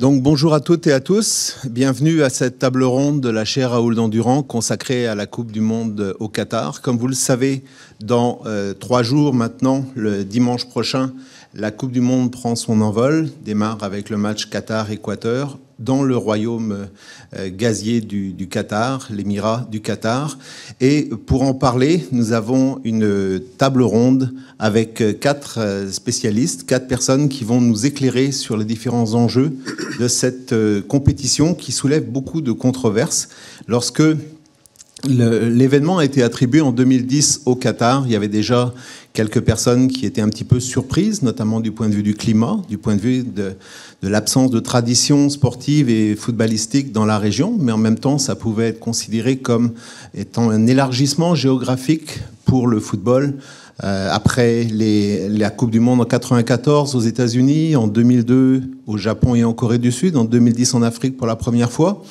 Donc bonjour à toutes et à tous, bienvenue à cette table ronde de la chaire Raoul Dandurand consacrée à la Coupe du Monde au Qatar. Comme vous le savez, dans 3 jours maintenant, le dimanche prochain, la Coupe du Monde prend son envol, démarre avec le match Qatar-Équateur dans le royaume gazier du Qatar, l'émirat du Qatar. Et pour en parler, nous avons une table ronde avec 4 spécialistes, 4 personnes qui vont nous éclairer sur les différents enjeux de cette compétition qui soulève beaucoup de controverses. Lorsque l'événement a été attribué en 2010 au Qatar, il y avait déjà quelques personnes qui étaient un petit peu surprises, notamment du point de vue du climat, du point de vue de l'absence de tradition sportive et footballistique dans la région, mais en même temps, ça pouvait être considéré comme étant un élargissement géographique pour le football. Après la Coupe du Monde en 1994 aux États-Unis, en 2002 au Japon et en Corée du Sud, en 2010 en Afrique pour la première fois,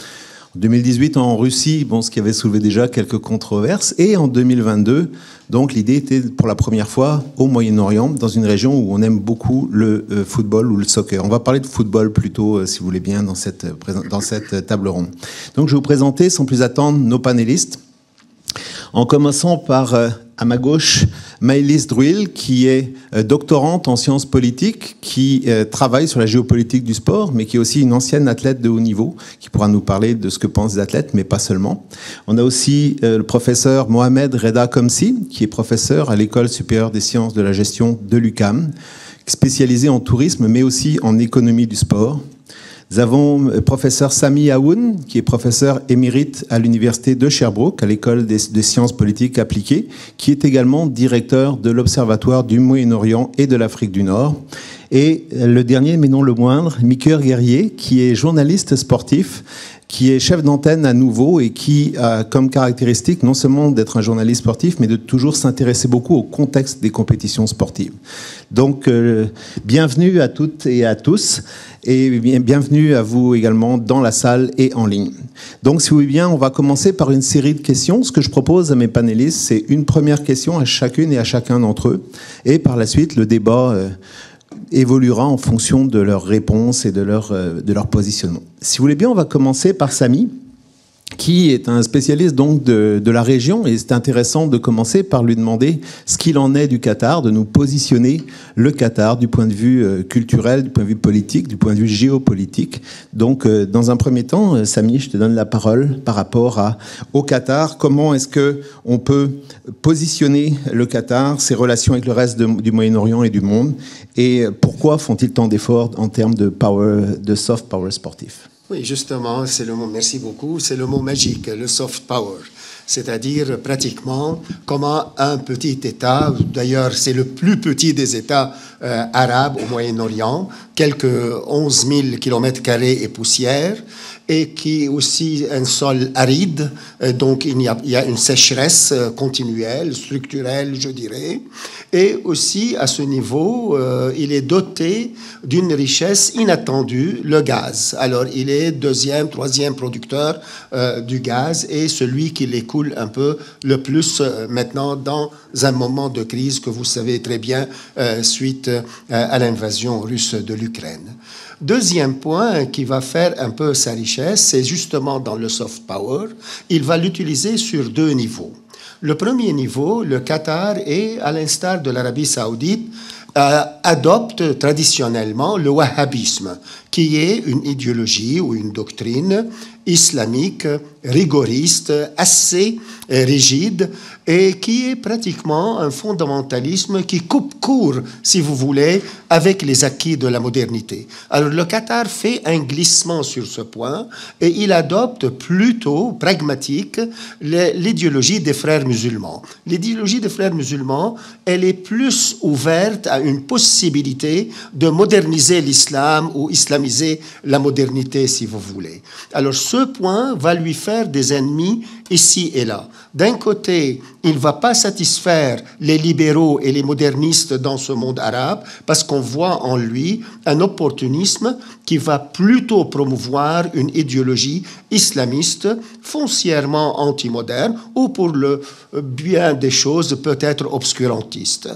en 2018 en Russie, ce qui avait soulevé déjà quelques controverses, et en 2022, donc l'idée était pour la première fois au Moyen-Orient, dans une région où on aime beaucoup le football ou le soccer. On va parler de football plutôt, si vous voulez bien, dans cette table ronde. Donc je vais vous présenter sans plus attendre nos panélistes, en commençant par, à ma gauche, Maëlys Druil, qui est doctorante en sciences politiques, qui travaille sur la géopolitique du sport, mais qui est aussi une ancienne athlète de haut niveau, qui pourra nous parler de ce que pensent les athlètes, mais pas seulement. On a aussi le professeur Mohamed Reda Komsi, qui est professeur à l'École supérieure des sciences de la gestion de l'UQAM, spécialisé en tourisme, mais aussi en économie du sport. Nous avons le professeur Sami Aoun, qui est professeur émérite à l'université de Sherbrooke, à l'école des sciences politiques appliquées, qui est également directeur de l'Observatoire du Moyen-Orient et de l'Afrique du Nord. Et le dernier, mais non le moindre, Miker Guerrier, qui est journaliste sportif, qui est chef d'antenne à nouveau et qui a comme caractéristique non seulement d'être un journaliste sportif, mais de toujours s'intéresser beaucoup au contexte des compétitions sportives. Donc, bienvenue à toutes et à tous, et bienvenue à vous également dans la salle et en ligne. Donc, si vous voulez bien, on va commencer par une série de questions. Ce que je propose à mes panélistes, c'est une première question à chacune et à chacun d'entre eux, et par la suite, le débat évoluera en fonction de leurs réponses et de leur positionnement. Si vous voulez bien, on va commencer par Sami, qui est un spécialiste donc de la région, et c'est intéressant de commencer par lui demander ce qu'il en est du Qatar, de nous positionner le Qatar du point de vue culturel, du point de vue politique, du point de vue géopolitique. Donc, dans un premier temps, Sami, je te donne la parole par rapport au Qatar. Comment est-ce qu'on peut positionner le Qatar, ses relations avec le reste du Moyen-Orient et du monde, et pourquoi font-ils tant d'efforts en termes de soft power sportif ? Oui, justement, c'est le mot, merci beaucoup, c'est le mot magique, le soft power. C'est-à-dire pratiquement comment un petit État, d'ailleurs c'est le plus petit des États arabes au Moyen-Orient, quelques 11 000 km² et poussière, et qui est aussi un sol aride, donc il y a une sécheresse continuelle, structurelle, je dirais, et aussi à ce niveau, il est doté d'une richesse inattendue, le gaz. Alors il est 2e, 3e producteur du gaz et celui qui l'écoule un peu le plus maintenant dans un moment de crise que vous savez très bien suite à l'invasion russe de l'Ukraine. Deuxième point qui va faire un peu sa richesse, c'est justement dans le soft power. Il va l'utiliser sur 2 niveaux. Le premier niveau, le Qatar est, à l'instar de l'Arabie saoudite, adopte traditionnellement le wahhabisme, qui est une idéologie ou une doctrine islamique rigoriste, assez rigide, et qui est pratiquement un fondamentalisme qui coupe court, si vous voulez, avec les acquis de la modernité. Alors le Qatar fait un glissement sur ce point et il adopte plutôt pragmatique l'idéologie des frères musulmans. L'idéologie des frères musulmans, elle est plus ouverte à une possibilité de moderniser l'islam ou islamiser la modernité, si vous voulez. Alors ce point va lui faire des ennemis ici et là. D'un côté, il ne va pas satisfaire les libéraux et les modernistes dans ce monde arabe parce qu'on voit en lui un opportunisme qui va plutôt promouvoir une idéologie islamiste foncièrement anti-moderne ou pour le bien des choses peut-être obscurantiste.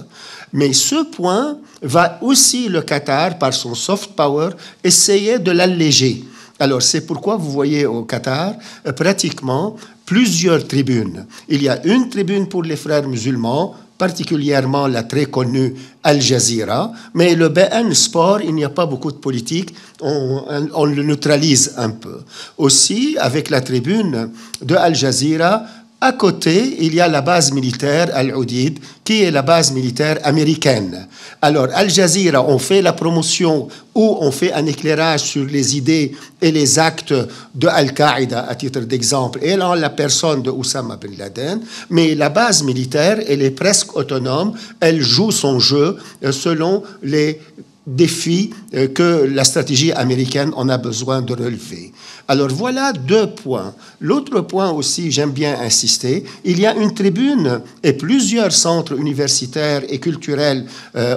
Mais ce point va aussi le Qatar, par son soft power, essayer de l'alléger. Alors, c'est pourquoi vous voyez au Qatar, pratiquement, plusieurs tribunes. Il y a une tribune pour les frères musulmans, particulièrement la très connue Al Jazeera, mais le BN Sport, il n'y a pas beaucoup de politique, on le neutralise un peu. Aussi, avec la tribune de Al Jazeera, à côté, il y a la base militaire Al-Udeid, qui est la base militaire américaine. Alors, Al Jazeera, on fait la promotion ou on fait un éclairage sur les idées et les actes de Al-Qaïda, à titre d'exemple, et dans la personne de Oussama bin Laden. Mais la base militaire, elle est presque autonome, elle joue son jeu selon les défis que la stratégie américaine en a besoin de relever. Alors voilà deux points. L'autre point aussi, j'aime bien insister, il y a une tribune et plusieurs centres universitaires et culturels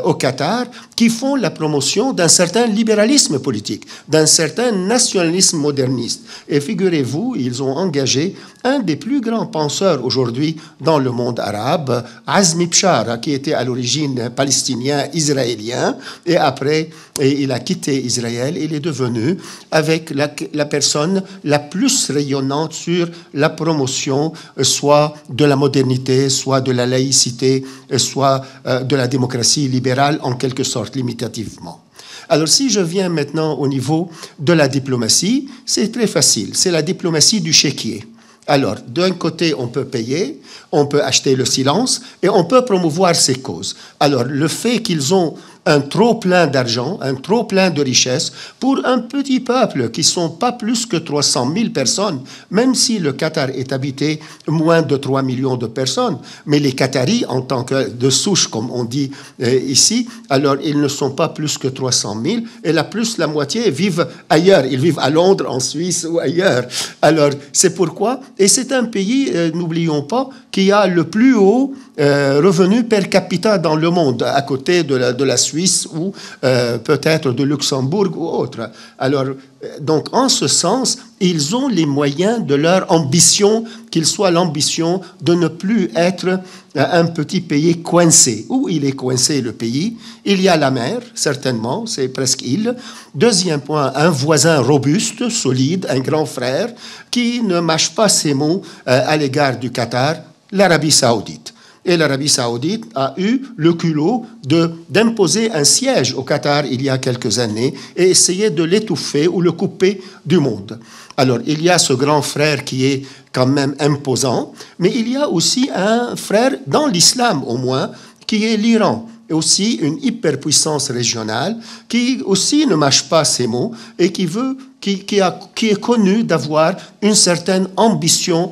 au Qatar qui font la promotion d'un certain libéralisme politique, d'un certain nationalisme moderniste. Et figurez-vous, ils ont engagé un des plus grands penseurs aujourd'hui dans le monde arabe, Azmi Bishara, qui était à l'origine palestinien, israélien, et après, il a quitté Israël, il est devenu, avec la personne la plus rayonnante sur la promotion, soit de la modernité, soit de la laïcité, soit de la démocratie libérale, en quelque sorte, limitativement. Alors, si je viens maintenant au niveau de la diplomatie, c'est très facile, c'est la diplomatie du chéquier. Alors, d'un côté, on peut payer, on peut acheter le silence et on peut promouvoir ses causes. Alors, le fait qu'ils ont un trop-plein d'argent, un trop-plein de richesses, pour un petit peuple qui ne sont pas plus que 300 000 personnes, même si le Qatar est habité moins de 3 millions de personnes, mais les Qataris, en tant que de souche, comme on dit ici, alors ils ne sont pas plus que 300 000, et la moitié vivent ailleurs, ils vivent à Londres, en Suisse ou ailleurs. Alors, c'est pourquoi, et c'est un pays, n'oublions pas, qui a le plus haut revenu per capita dans le monde, à côté de la Suisse ou peut-être de Luxembourg ou autre. Alors, donc, en ce sens, ils ont les moyens de leur ambition, qu'il soit l'ambition de ne plus être un petit pays coincé. Où il est coincé, le pays? Il y a la mer, certainement, c'est presque île. Deuxième point, un voisin robuste, solide, un grand frère, qui ne mâche pas ses mots à l'égard du Qatar, l'Arabie saoudite. Et l'Arabie saoudite a eu le culot d'imposer un siège au Qatar il y a quelques années et essayer de l'étouffer ou le couper du monde. Alors, il y a ce grand frère qui est quand même imposant, mais il y a aussi un frère dans l'islam au moins, qui est l'Iran. Et aussi une hyperpuissance régionale qui aussi ne mâche pas ses mots et qui est connu d'avoir une certaine ambition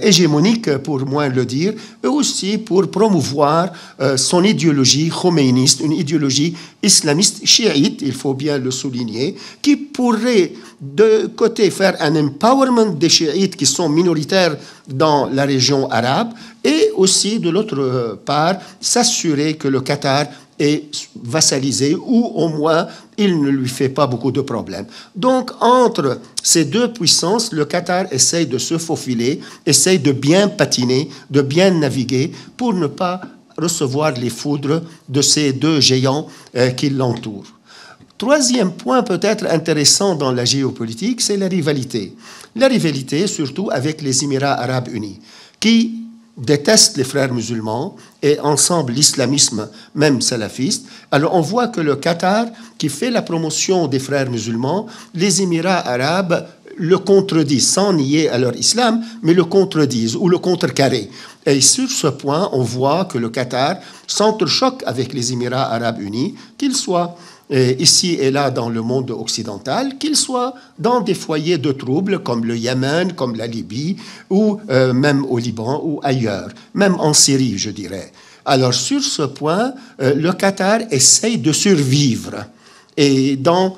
hégémonique, pour moins le dire, et aussi pour promouvoir son idéologie khoméiniste, une idéologie islamiste chiite, il faut bien le souligner, qui pourrait de côté faire un empowerment des chiites qui sont minoritaires dans la région arabe et aussi de l'autre part s'assurer que le Qatar est vassalisé ou au moins il ne lui fait pas beaucoup de problèmes. Donc entre ces deux puissances, le Qatar essaye de se faufiler, essaye de bien patiner, de bien naviguer pour ne pas recevoir les foudres de ces deux géants qui l'entourent. Troisième point peut-être intéressant dans la géopolitique, c'est la rivalité. La rivalité surtout avec les Émirats arabes unis, qui détestent les frères musulmans et ensemble l'islamisme, même salafiste. Alors on voit que le Qatar, qui fait la promotion des frères musulmans, les Émirats arabes le contredisent, sans nier à leur islam, mais le contredisent ou le contrecarrent. Et sur ce point, on voit que le Qatar s'entrechoque avec les Émirats arabes unis, qu'ils soient ici et là dans le monde occidental, qu'ils soient dans des foyers de troubles comme le Yémen, comme la Libye, ou même au Liban ou ailleurs, même en Syrie, je dirais. Alors sur ce point, le Qatar essaye de survivre et dans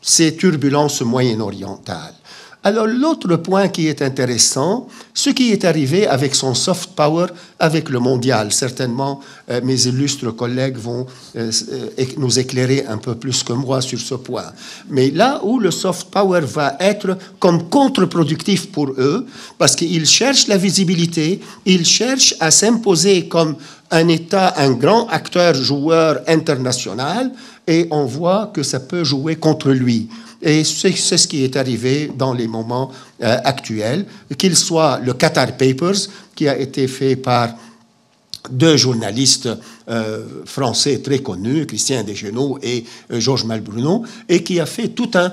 ces turbulences moyen-orientales. Alors l'autre point qui est intéressant, ce qui est arrivé avec son soft power avec le mondial. Certainement, mes illustres collègues vont nous éclairer un peu plus que moi sur ce point. Mais là où le soft power va être comme contre-productif pour eux, parce qu'ils cherchent la visibilité, ils cherchent à s'imposer comme un État, un grand acteur, joueur international, et on voit que ça peut jouer contre lui. Et c'est ce qui est arrivé dans les moments actuels, qu'il soit le Qatar Papers, qui a été fait par deux journalistes français très connus, Christian Desgenoux et Georges Malbruno, et qui a fait tout un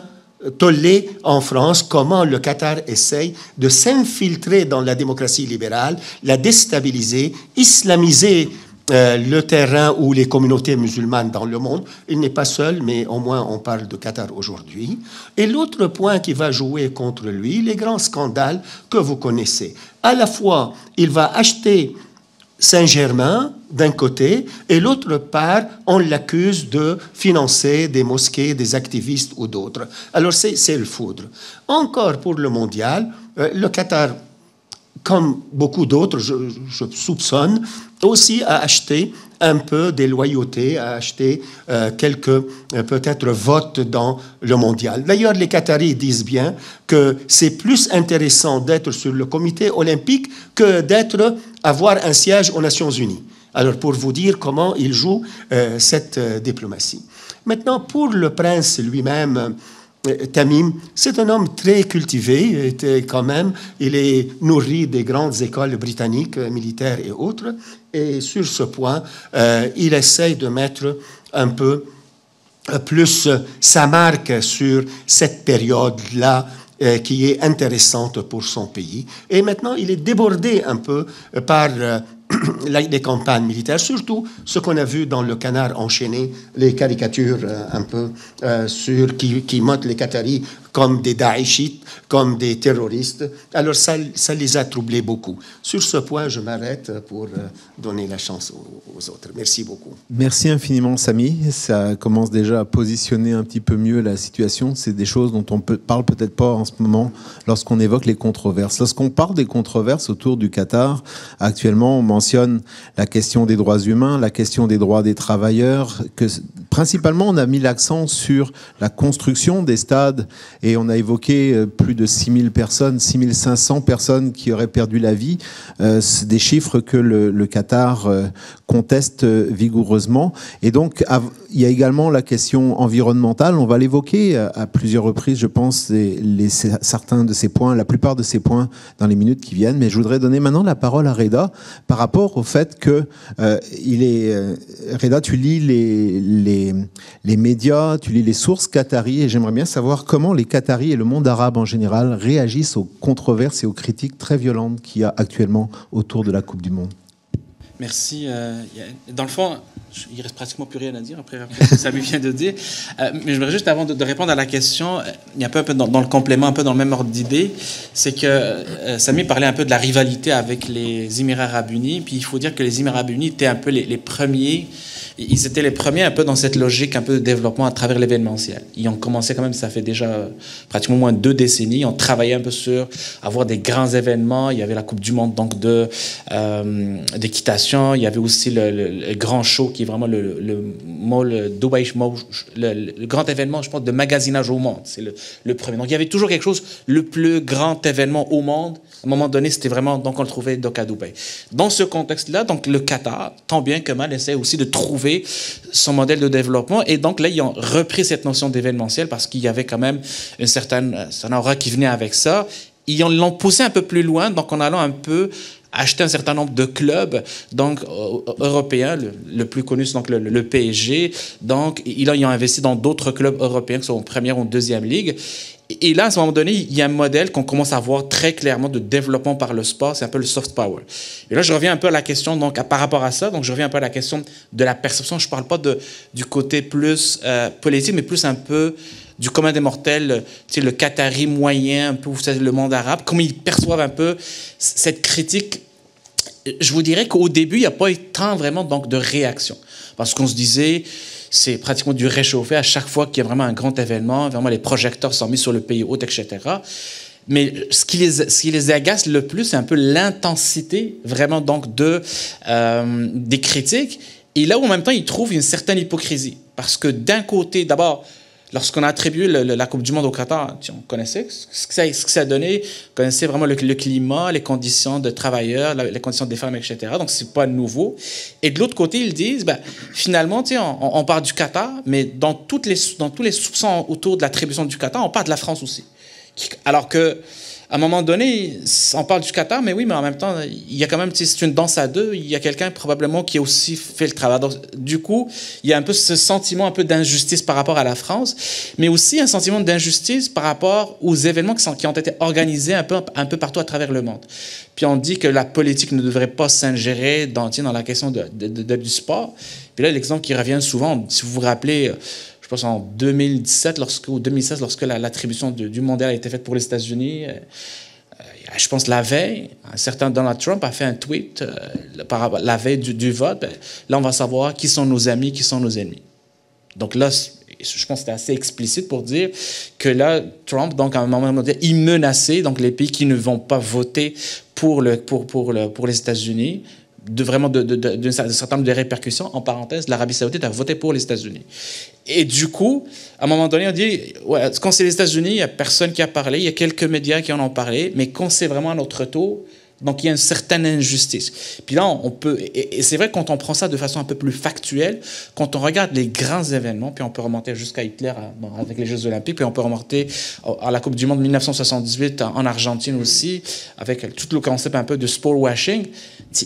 tollé en France, comment le Qatar essaye de s'infiltrer dans la démocratie libérale, la déstabiliser, islamiser le terrain ou les communautés musulmanes dans le monde. Il n'est pas seul, mais au moins on parle de Qatar aujourd'hui. Et l'autre point qui va jouer contre lui, les grands scandales que vous connaissez. À la fois, il va acheter Saint-Germain d'un côté, et l'autre part, on l'accuse de financer des mosquées, des activistes ou d'autres. Alors c'est le foudre. Encore pour le mondial, le Qatar, comme beaucoup d'autres, je soupçonne, aussi a acheté un peu des loyautés, a acheté quelques peut-être votes dans le mondial. D'ailleurs, les Qataris disent bien que c'est plus intéressant d'être sur le comité olympique que avoir un siège aux Nations Unies. Alors, pour vous dire comment ils jouent cette diplomatie. Maintenant, pour le prince lui-même, Tamim, c'est un homme très cultivé, quand même, il est nourri des grandes écoles britanniques, militaires et autres, et sur ce point, il essaye de mettre un peu plus sa marque sur cette période-là, qui est intéressante pour son pays. Et maintenant, il est débordé un peu par les campagnes militaires, surtout ce qu'on a vu dans le Canard enchaîné, les caricatures un peu qui montrent les Qataris comme des Daeshites, comme des terroristes. Alors ça les a troublés beaucoup. Sur ce point, je m'arrête pour donner la chance aux autres. Merci beaucoup. Merci infiniment, Samy. Ça commence déjà à positionner un petit peu mieux la situation. C'est des choses dont on parle peut-être pas en ce moment lorsqu'on évoque les controverses. Lorsqu'on parle des controverses autour du Qatar, actuellement, on mentionne la question des droits humains, la question des droits des travailleurs, que principalement, on a mis l'accent sur la construction des stades et on a évoqué plus de 6000 personnes, 6500 personnes qui auraient perdu la vie. C'est des chiffres que le Qatar conteste vigoureusement. Et donc, il y a également la question environnementale. On va l'évoquer à plusieurs reprises, je pense, certains de ces points, la plupart de ces points dans les minutes qui viennent. Mais je voudrais donner maintenant la parole à Reda par rapport au fait que Reda, tu lis les médias, tu lis les sources qataries, et j'aimerais bien savoir comment les Qataris et le monde arabe en général réagissent aux controverses et aux critiques très violentes qu'il y a actuellement autour de la Coupe du Monde. Merci. Dans le fond, il reste pratiquement plus rien à dire après ce que Samy vient de dire. Mais je voudrais juste, avant de répondre à la question, il y a un peu dans le complément, un peu dans le même ordre d'idée, c'est que Samy parlait un peu de la rivalité avec les Émirats arabes unis. Puis il faut dire que les Émirats arabes unis étaient un peu les premiers. Ils étaient les premiers un peu dans cette logique un peu de développement à travers l'événementiel. Ils ont commencé quand même, ça fait déjà pratiquement moins de 2 décennies. Ils ont travaillé un peu sur avoir des grands événements. Il y avait la Coupe du Monde donc d'équitation. Il y avait aussi le grand show qui est vraiment le Dubai Mall, le grand événement, je pense, de magasinage au monde. C'est le premier. Donc il y avait toujours quelque chose, le plus grand événement au monde. À un moment donné, c'était vraiment, donc on le trouvait donc à Dubaï. Dans ce contexte-là, donc le Qatar, tant bien que mal, essaie aussi de trouver son modèle de développement. Et donc là, ils ont repris cette notion d'événementiel parce qu'il y avait quand même une certaine aura qui venait avec ça. Ils l'ont poussé un peu plus loin, donc en allant un peu acheter un certain nombre de clubs donc européens, le plus connu c'est donc le PSG. Donc ils ont investi dans d'autres clubs européens qui sont en première ou en deuxième ligue. Et là, à ce moment donné, il y a un modèle qu'on commence à voir très clairement de développement par le sport, c'est un peu le soft power. Et là, je reviens un peu à la question, donc par rapport à ça, donc je reviens un peu à la question de la perception. Je ne parle pas du côté plus politique, mais plus un peu du commun des mortels, tu sais, le Qatari moyen, un peu, vous savez, le monde arabe, comment ils perçoivent un peu cette critique. Je vous dirais qu'au début, il n'y a pas eu tant vraiment donc, de réaction. Parce qu'on se disait, c'est pratiquement du réchauffé à chaque fois qu'il y a vraiment un grand événement, vraiment les projecteurs sont mis sur le pays hôte, etc. Mais ce qui les agace le plus, c'est un peu l'intensité vraiment donc des critiques. Et là où en même temps, ils trouvent une certaine hypocrisie. Parce que d'un côté, d'abord, lorsqu'on a attribué la Coupe du Monde au Qatar, on connaissait ce que ça a donné, on connaissait vraiment le climat, les conditions de travailleurs, les conditions des femmes, etc. Donc, c'est pas nouveau. Et de l'autre côté, ils disent, finalement, on parle du Qatar, mais dans tous les soupçons autour de l'attribution du Qatar, on parle de la France aussi. Alors que, à un moment donné, on parle du Qatar, mais oui, mais en même temps, il y a quand même, c'est une danse à deux. Il y a quelqu'un probablement qui a aussi fait le travail. Donc, du coup, il y a un peu ce sentiment un peu d'injustice par rapport à la France, mais aussi un sentiment d'injustice par rapport aux événements qui ont été organisés un peu partout à travers le monde. Puis on dit que la politique ne devrait pas s'ingérer dans la question du sport. Puis là, l'exemple qui revient souvent, si vous vous rappelez, je pense en 2017 ou 2016, lorsque l'attribution du mondial a été faite pour les États-Unis, je pense la veille, un certain Donald Trump a fait un tweet la veille du vote. Là, on va savoir qui sont nos amis, qui sont nos ennemis. Donc là, je pense que c'était assez explicite pour dire que là, Trump, donc à un moment donné, il menaçait donc les pays qui ne vont pas voter pour les États-Unis. D'un certain nombre de répercussions. En parenthèse, l'Arabie Saoudite a voté pour les États-Unis. Et du coup, à un moment donné, on dit, ouais, quand c'est les États-Unis, il n'y a personne qui a parlé, il y a quelques médias qui en ont parlé, mais quand c'est vraiment à notre tour, donc il y a une certaine injustice. Puis là, on peut, et c'est vrai quand on prend ça de façon un peu plus factuelle, quand on regarde les grands événements, puis on peut remonter jusqu'à Hitler avec les Jeux Olympiques, puis on peut remonter à la Coupe du Monde 1978 en Argentine aussi, avec tout le concept un peu de sport washing.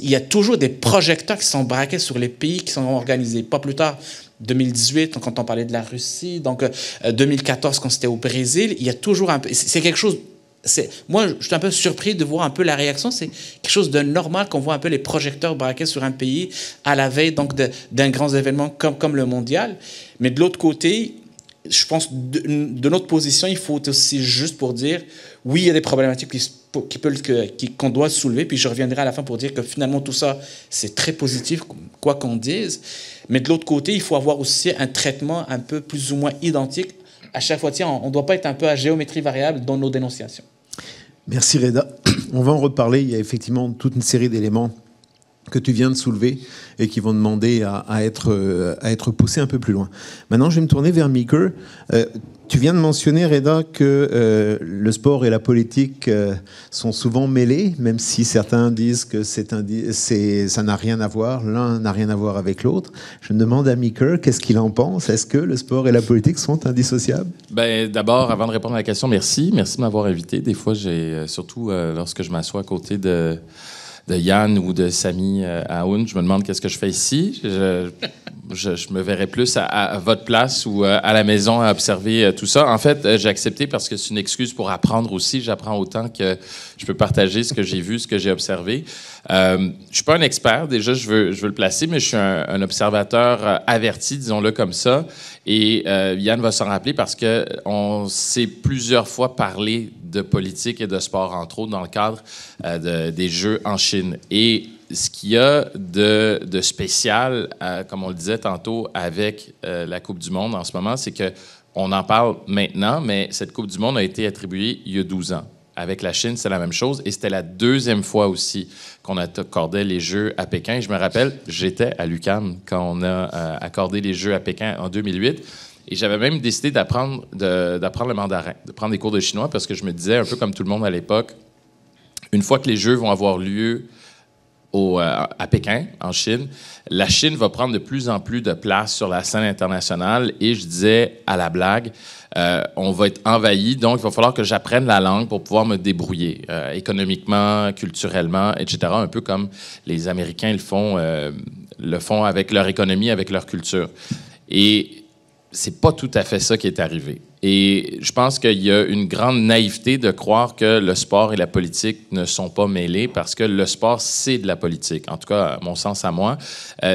Il y a toujours des projecteurs qui sont braqués sur les pays qui sont organisés. Pas plus tard, 2018, quand on parlait de la Russie, donc 2014, quand c'était au Brésil, il y a toujours un peu... C'est quelque chose... Moi, je suis un peu surpris de voir un peu la réaction. C'est quelque chose de normal qu'on voit un peu les projecteurs braqués sur un pays à la veille donc d'un grand événement comme le mondial. Mais de l'autre côté, je pense de notre position, il faut aussi juste pour dire oui, il y a des problématiques qu'on doit soulever. Puis je reviendrai à la fin pour dire que finalement tout ça, c'est très positif, quoi qu'on dise. Mais de l'autre côté, il faut avoir aussi un traitement un peu plus ou moins identique. À chaque fois, on ne doit pas être un peu à géométrie variable dans nos dénonciations. Merci Reda. On va en reparler. Il y a effectivement toute une série d'éléments que tu viens de soulever et qui vont demander à être poussés un peu plus loin. Maintenant, je vais me tourner vers Meeker. Tu viens de mentionner, Reda, que le sport et la politique sont souvent mêlés, même si certains disent que ça n'a rien à voir, l'un n'a rien à voir avec l'autre. Je me demande à Meeker, qu'est-ce qu'il en pense? Est-ce que le sport et la politique sont indissociables? D'abord, avant de répondre à la question, merci de m'avoir invité. Des fois, surtout lorsque je m'assois à côté de Yann ou de Sami Aoun, je me demande qu'est-ce que je fais ici. Je me verrais plus à votre place ou à la maison à observer tout ça. En fait, j'ai accepté parce que c'est une excuse pour apprendre aussi. J'apprends autant que je peux partager ce que j'ai vu, ce que j'ai observé. Je suis pas un expert, déjà, je veux le placer, mais je suis un observateur averti, disons-le comme ça. Et Yann va s'en rappeler parce qu'on s'est plusieurs fois parlé de politique et de sport, entre autres, dans le cadre des Jeux en Chine. Et ce qu'il y a de spécial, comme on le disait tantôt, avec la Coupe du Monde en ce moment, c'est qu'on en parle maintenant, mais cette Coupe du Monde a été attribuée il y a 12 ans. Avec la Chine, c'est la même chose. Et c'était la deuxième fois aussi qu'on accordait les Jeux à Pékin. Et je me rappelle, j'étais à l'UQAM quand on a accordé les Jeux à Pékin en 2008. Et j'avais même décidé d'apprendre le mandarin, de prendre des cours de chinois, parce que je me disais, un peu comme tout le monde à l'époque, une fois que les Jeux vont avoir lieu à Pékin, en Chine, la Chine va prendre de plus en plus de place sur la scène internationale. Et je disais, à la blague, on va être envahi, donc il va falloir que j'apprenne la langue pour pouvoir me débrouiller économiquement, culturellement, etc. Un peu comme les Américains le font avec leur économie, avec leur culture. Et c'est pas tout à fait ça qui est arrivé. Et je pense qu'il y a une grande naïveté de croire que le sport et la politique ne sont pas mêlés, parce que le sport, c'est de la politique. En tout cas, à mon sens à moi.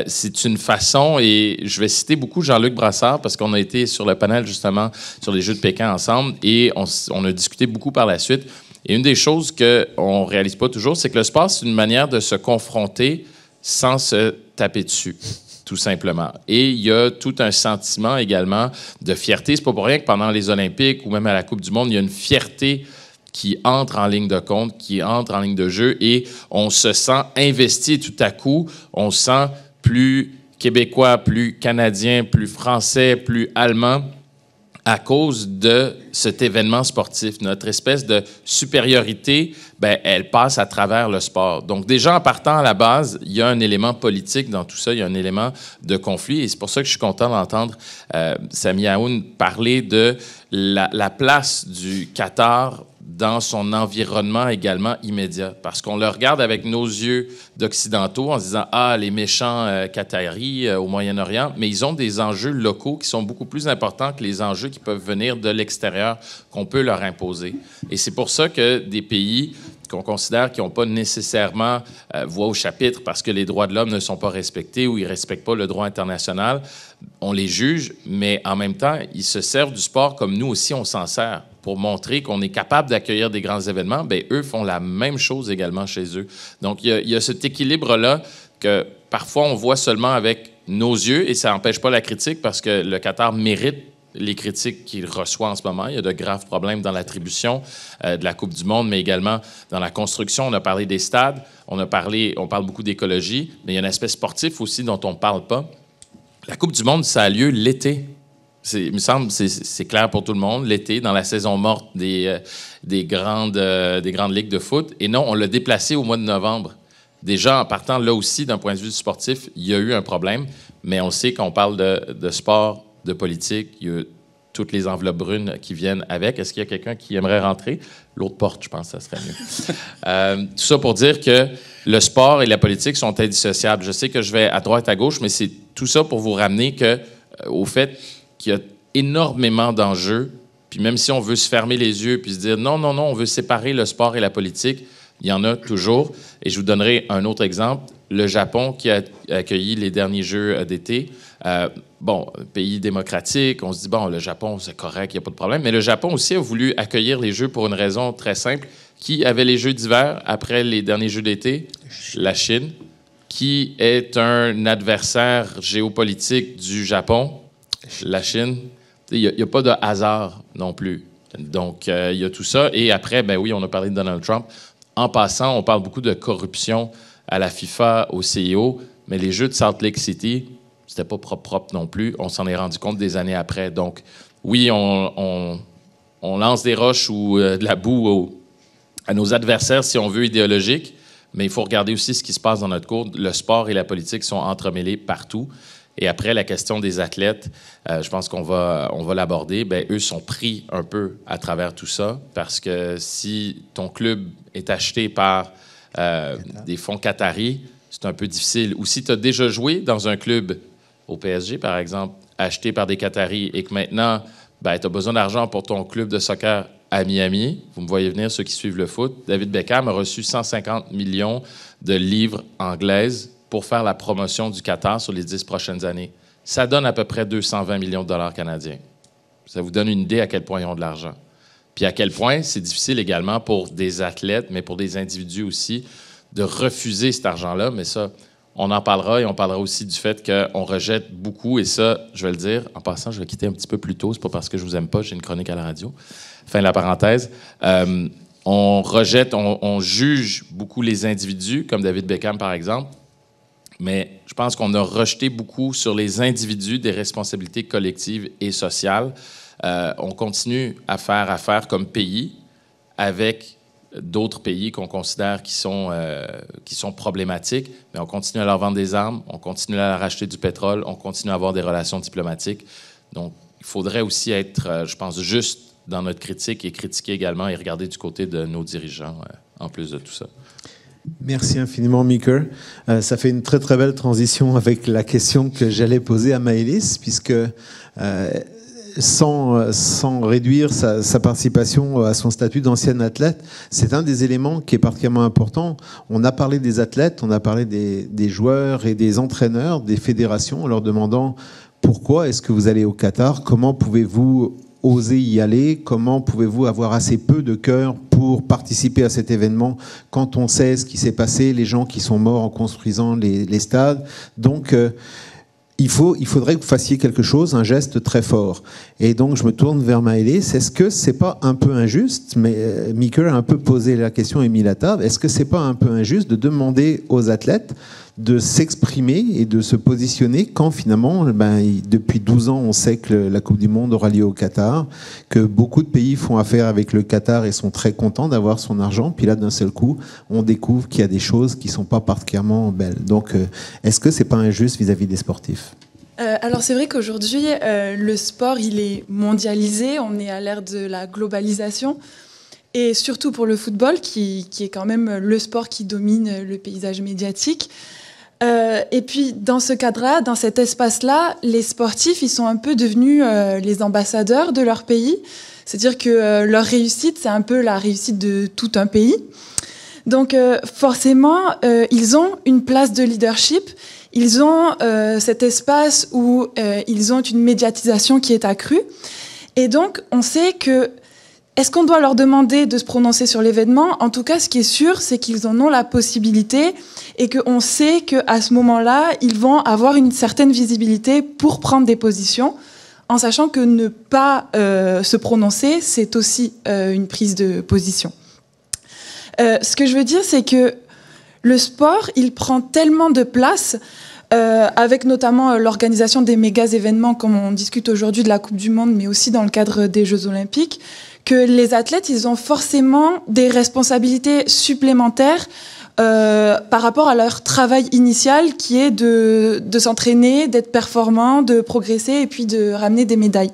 C'est une façon, et je vais citer beaucoup Jean-Luc Brassard, parce qu'on a été sur le panel, justement, sur les Jeux de Pékin ensemble, et on a discuté beaucoup par la suite. Et une des choses qu'on ne réalise pas toujours, c'est que le sport, c'est une manière de se confronter sans se taper dessus, tout simplement. Et il y a tout un sentiment également de fierté. C'est pas pour rien que pendant les Olympiques ou même à la Coupe du Monde, il y a une fierté qui entrent en ligne de compte, qui entrent en ligne de jeu, et on se sent investi, et tout à coup, on se sent plus québécois, plus canadien, plus français, plus allemand, à cause de cet événement sportif. Notre espèce de supériorité, ben, elle passe à travers le sport. Donc, déjà, en partant à la base, il y a un élément politique dans tout ça, il y a un élément de conflit, et c'est pour ça que je suis content d'entendre Sami Aoun parler de la place du Qatar dans son environnement également immédiat. Parce qu'on le regarde avec nos yeux d'occidentaux en se disant « Ah, les méchants Qataris au Moyen-Orient », mais ils ont des enjeux locaux qui sont beaucoup plus importants que les enjeux qui peuvent venir de l'extérieur, qu'on peut leur imposer. Et c'est pour ça que des pays qu'on considère qui n'ont pas nécessairement voix au chapitre parce que les droits de l'homme ne sont pas respectés ou ils ne respectent pas le droit international, on les juge, mais en même temps, ils se servent du sport comme nous aussi, on s'en sert pour montrer qu'on est capable d'accueillir des grands événements. Bien, eux font la même chose également chez eux. Donc, il y a cet équilibre-là que parfois on voit seulement avec nos yeux et ça n'empêche pas la critique parce que le Qatar mérite les critiques qu'il reçoit en ce moment. Il y a de graves problèmes dans l'attribution de la Coupe du Monde, mais également dans la construction. On a parlé des stades, on parle beaucoup d'écologie, mais il y a un aspect sportif aussi dont on ne parle pas. La Coupe du Monde, ça a lieu l'été. Il me semble que c'est clair pour tout le monde, l'été, dans la saison morte des grandes ligues de foot. Et non, on l'a déplacé au mois de novembre. Déjà, en partant là aussi, d'un point de vue sportif, il y a eu un problème, mais on sait qu'on parle de sport, de politique, il y a toutes les enveloppes brunes qui viennent avec. Est-ce qu'il y a quelqu'un qui aimerait rentrer? L'autre porte, je pense que ça serait mieux. Tout ça pour dire que le sport et la politique sont indissociables. Je sais que je vais à droite, à gauche, mais c'est tout ça pour vous ramener au fait qu'il y a énormément d'enjeux. Puis même si on veut se fermer les yeux puis se dire non, on veut séparer le sport et la politique, il y en a toujours. Et je vous donnerai un autre exemple. Le Japon qui a accueilli les derniers Jeux d'été. Pays démocratique, on se dit, le Japon, c'est correct, il n'y a pas de problème. Mais le Japon aussi a voulu accueillir les Jeux pour une raison très simple. Qui avait les Jeux d'hiver après les derniers Jeux d'été? La Chine. Qui est un adversaire géopolitique du Japon? La Chine. Il n'y a pas de hasard non plus. Donc, il y a tout ça. Et après, oui, on a parlé de Donald Trump. En passant, on parle beaucoup de corruption à la FIFA, au CIO, mais les Jeux de Salt Lake City, c'était pas propre non plus. On s'en est rendu compte des années après. Donc, oui, on lance des roches ou de la boue à nos adversaires, si on veut, idéologiques, mais il faut regarder aussi ce qui se passe dans notre cours. Le sport et la politique sont entremêlés partout. Et après, la question des athlètes, je pense qu'on va l'aborder. Eux sont pris un peu à travers tout ça, parce que si ton club est acheté par des fonds qataris, c'est un peu difficile. Ou si tu as déjà joué dans un club au PSG, par exemple, acheté par des Qataris, et que maintenant, tu as besoin d'argent pour ton club de soccer à Miami, vous me voyez venir, ceux qui suivent le foot, David Beckham a reçu 150 millions de livres anglaises pour faire la promotion du Qatar sur les 10 prochaines années. Ça donne à peu près 220 millions de dollars canadiens. Ça vous donne une idée à quel point ils ont de l'argent. Puis à quel point c'est difficile également pour des athlètes, mais pour des individus aussi, de refuser cet argent-là. Mais ça, on en parlera, et on parlera aussi du fait qu'on rejette beaucoup, et ça, je vais le dire, en passant, je vais quitter un petit peu plus tôt, c'est pas parce que je vous aime pas, j'ai une chronique à la radio. Fin de la parenthèse. On rejette, on juge beaucoup les individus, comme David Beckham, par exemple, mais je pense qu'on a rejeté beaucoup sur les individus des responsabilités collectives et sociales. On continue à faire affaire comme pays avec d'autres pays qu'on considère qui sont problématiques, mais on continue à leur vendre des armes, on continue à leur acheter du pétrole, on continue à avoir des relations diplomatiques. Donc, il faudrait aussi être, je pense, juste dans notre critique et critiquer également et regarder du côté de nos dirigeants en plus de tout ça. Merci infiniment, Meeker. Ça fait une très, très belle transition avec la question que j'allais poser à Maëlys, puisque sans réduire sa participation à son statut d'ancienne athlète, c'est un des éléments qui est particulièrement important. On a parlé des athlètes, on a parlé des joueurs et des entraîneurs, des fédérations, en leur demandant pourquoi est-ce que vous allez au Qatar, comment pouvez-vous oser y aller, comment pouvez-vous avoir assez peu de cœur pour participer à cet événement quand on sait ce qui s'est passé, les gens qui sont morts en construisant les stades. Donc, il faudrait que vous fassiez quelque chose, un geste très fort. Et donc, je me tourne vers Maëlys. Est-ce que c'est pas un peu injuste, mais Mika a un peu posé la question et mis la table, est-ce que c'est pas un peu injuste de demander aux athlètes de s'exprimer et de se positionner quand finalement, depuis 12 ans, on sait que la Coupe du Monde aura lieu au Qatar, que beaucoup de pays font affaire avec le Qatar et sont très contents d'avoir son argent, puis là, d'un seul coup, on découvre qu'il y a des choses qui sont pas particulièrement belles. Donc, est-ce que c'est pas injuste vis-à-vis des sportifs ? Alors c'est vrai qu'aujourd'hui, le sport, il est mondialisé, on est à l'ère de la globalisation, et surtout pour le football, qui est quand même le sport qui domine le paysage médiatique. Et puis dans ce cadre-là, dans cet espace-là, les sportifs, ils sont un peu devenus les ambassadeurs de leur pays. C'est-à-dire que leur réussite, c'est un peu la réussite de tout un pays. Donc forcément, ils ont une place de leadership. Ils ont cet espace où ils ont une médiatisation qui est accrue. Et donc, on sait que, est-ce qu'on doit leur demander de se prononcer sur l'événement ? En tout cas, ce qui est sûr, c'est qu'ils en ont la possibilité et qu'on sait qu'à ce moment-là, ils vont avoir une certaine visibilité pour prendre des positions, en sachant que ne pas se prononcer, c'est aussi une prise de position. Ce que je veux dire, c'est que le sport, il prend tellement de place, avec notamment l'organisation des méga événements, comme on discute aujourd'hui de la Coupe du Monde, mais aussi dans le cadre des Jeux Olympiques, que les athlètes, ils ont forcément des responsabilités supplémentaires par rapport à leur travail initial, qui est de s'entraîner, d'être performant, de progresser et puis de ramener des médailles.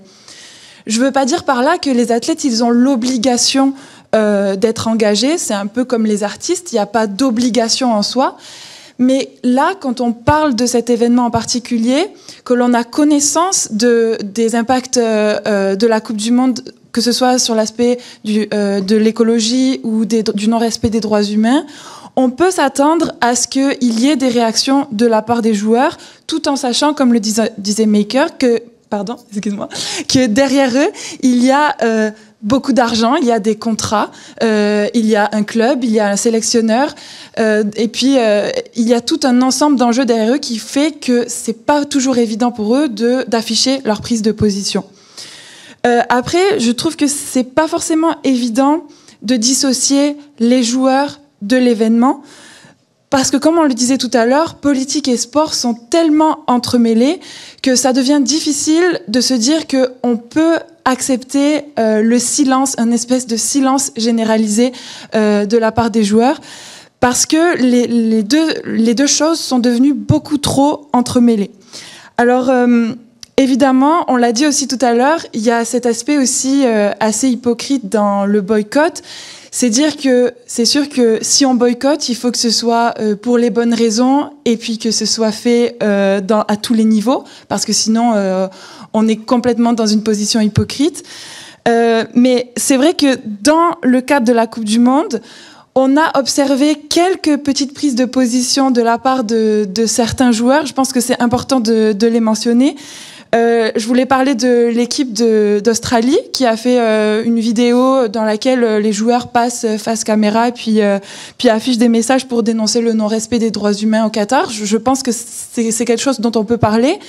Je ne veux pas dire par là que les athlètes, ils ont l'obligation d'être engagés. C'est un peu comme les artistes, il n'y a pas d'obligation en soi. Mais là, quand on parle de cet événement en particulier, que l'on a connaissance des impacts de la Coupe du Monde, que ce soit sur l'aspect de l'écologie ou du non-respect des droits humains, on peut s'attendre à ce qu'il y ait des réactions de la part des joueurs, tout en sachant, comme le disait Maker, que derrière eux, il y a beaucoup d'argent, il y a des contrats, il y a un club, il y a un sélectionneur, et puis il y a tout un ensemble d'enjeux derrière eux qui fait que c'est pas toujours évident pour eux d'afficher leur prise de position. Après, je trouve que c'est pas forcément évident de dissocier les joueurs de l'événement, parce que comme on le disait tout à l'heure, politique et sport sont tellement entremêlés que ça devient difficile de se dire qu'on peut accepter le silence, un espèce de silence généralisé de la part des joueurs, parce que les deux choses sont devenues beaucoup trop entremêlées. Alors, évidemment, on l'a dit aussi tout à l'heure, il y a cet aspect aussi assez hypocrite dans le boycott. C'est dire que c'est sûr que si on boycotte, il faut que ce soit pour les bonnes raisons et puis que ce soit fait à tous les niveaux, parce que sinon on est complètement dans une position hypocrite. Mais c'est vrai que dans le cadre de la Coupe du Monde, on a observé quelques petites prises de position de la part de certains joueurs. Je pense que c'est important de les mentionner. Je voulais parler de l'équipe d'Australie qui a fait une vidéo dans laquelle les joueurs passent face caméra et puis affichent des messages pour dénoncer le non-respect des droits humains au Qatar. Je pense que c'est quelque chose dont on peut parler.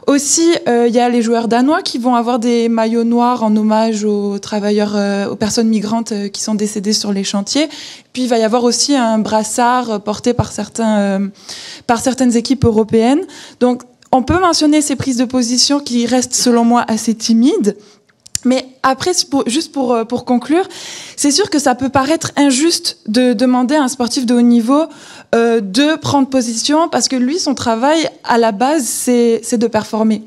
Aussi, il y a les joueurs danois qui vont avoir des maillots noirs en hommage aux travailleurs, aux personnes migrantes qui sont décédées sur les chantiers. Puis il va y avoir aussi un brassard porté par certaines équipes européennes. Donc on peut mentionner ces prises de position qui restent, selon moi, assez timides. Mais après, juste pour conclure, c'est sûr que ça peut paraître injuste de demander à un sportif de haut niveau de prendre position, parce que lui, son travail, à la base, c'est de performer.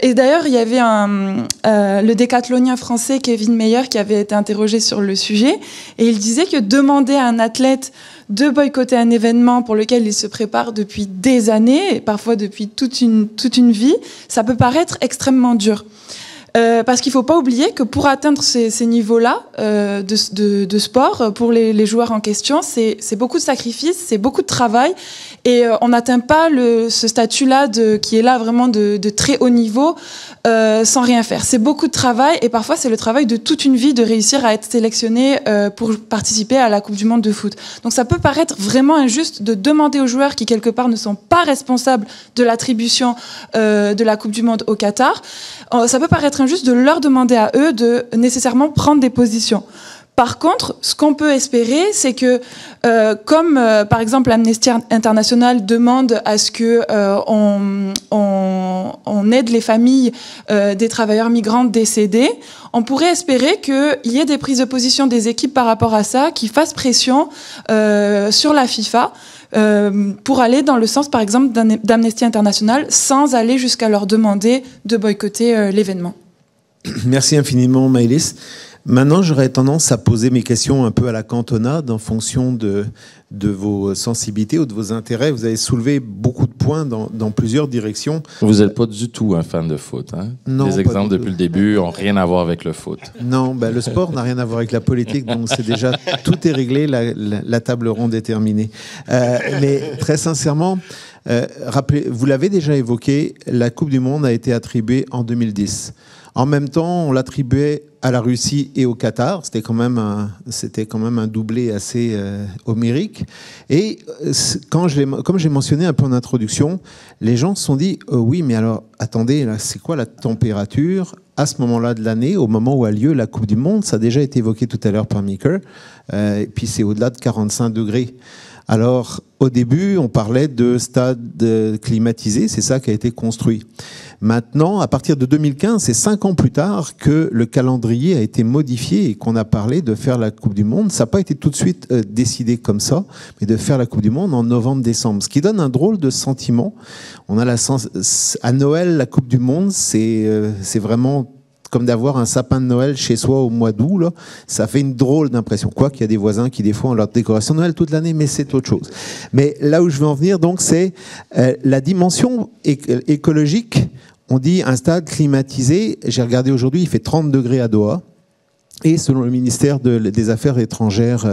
Et d'ailleurs, il y avait le décathlonien français Kevin Meyer qui avait été interrogé sur le sujet, et il disait que demander à un athlète de boycotter un événement pour lequel il se prépare depuis des années, et parfois depuis toute une vie, ça peut paraître extrêmement dur. Parce qu'il ne faut pas oublier que pour atteindre ces niveaux-là de sport, pour les joueurs en question, c'est beaucoup de sacrifices, c'est beaucoup de travail. Et on n'atteint pas ce statut-là qui est là vraiment de très haut niveau sans rien faire. C'est beaucoup de travail et parfois c'est le travail de toute une vie de réussir à être sélectionné pour participer à la Coupe du Monde de foot. Donc ça peut paraître vraiment injuste de demander aux joueurs qui quelque part ne sont pas responsables de l'attribution de la Coupe du Monde au Qatar. Ça peut paraître injuste de leur demander à eux de nécessairement prendre des positions. Par contre, ce qu'on peut espérer, c'est que, comme par exemple Amnesty International demande à ce que on aide les familles des travailleurs migrants décédés, on pourrait espérer qu'il y ait des prises de position des équipes par rapport à ça, qui fassent pression sur la FIFA. Pour aller dans le sens, par exemple, d'Amnesty International, sans aller jusqu'à leur demander de boycotter l'événement. Merci infiniment, Maëlys. Maintenant, j'aurais tendance à poser mes questions un peu à la cantonade en fonction de vos sensibilités ou de vos intérêts. Vous avez soulevé beaucoup de points dans plusieurs directions. Vous n'êtes pas du tout un fan de foot, hein? Non. Les exemples depuis le début n'ont rien à voir avec le foot. Non, le sport n'a rien à voir avec la politique, donc c'est déjà, tout est réglé, la table ronde est terminée. Mais très sincèrement, rappelez, vous l'avez déjà évoqué, la Coupe du Monde a été attribuée en 2010. En même temps, on l'attribuait à la Russie et au Qatar. C'était quand même un doublé assez homérique. Et comme j'ai mentionné un peu en introduction, les gens se sont dit oui, mais alors attendez, là, c'est quoi la température à ce moment-là de l'année, au moment où a lieu la Coupe du Monde? Ça a déjà été évoqué tout à l'heure par Meeker. Et puis c'est au-delà de 45 degrés. Alors, au début, on parlait de stades climatisés, c'est ça qui a été construit. Maintenant, à partir de 2015, c'est 5 ans plus tard que le calendrier a été modifié et qu'on a parlé de faire la Coupe du Monde. Ça n'a pas été tout de suite décidé comme ça, mais de faire la Coupe du Monde en novembre-décembre, ce qui donne un drôle de sentiment. On a à Noël, la Coupe du Monde, c'est vraiment comme d'avoir un sapin de Noël chez soi au mois d'août, là, ça fait une drôle d'impression. Quoi qu'il y a des voisins qui, des fois, ont leur décoration de Noël toute l'année, mais c'est autre chose. Mais là où je veux en venir, donc, c'est la dimension écologique. On dit un stade climatisé. J'ai regardé aujourd'hui, il fait 30 degrés à Doha. Et selon le ministère des Affaires étrangères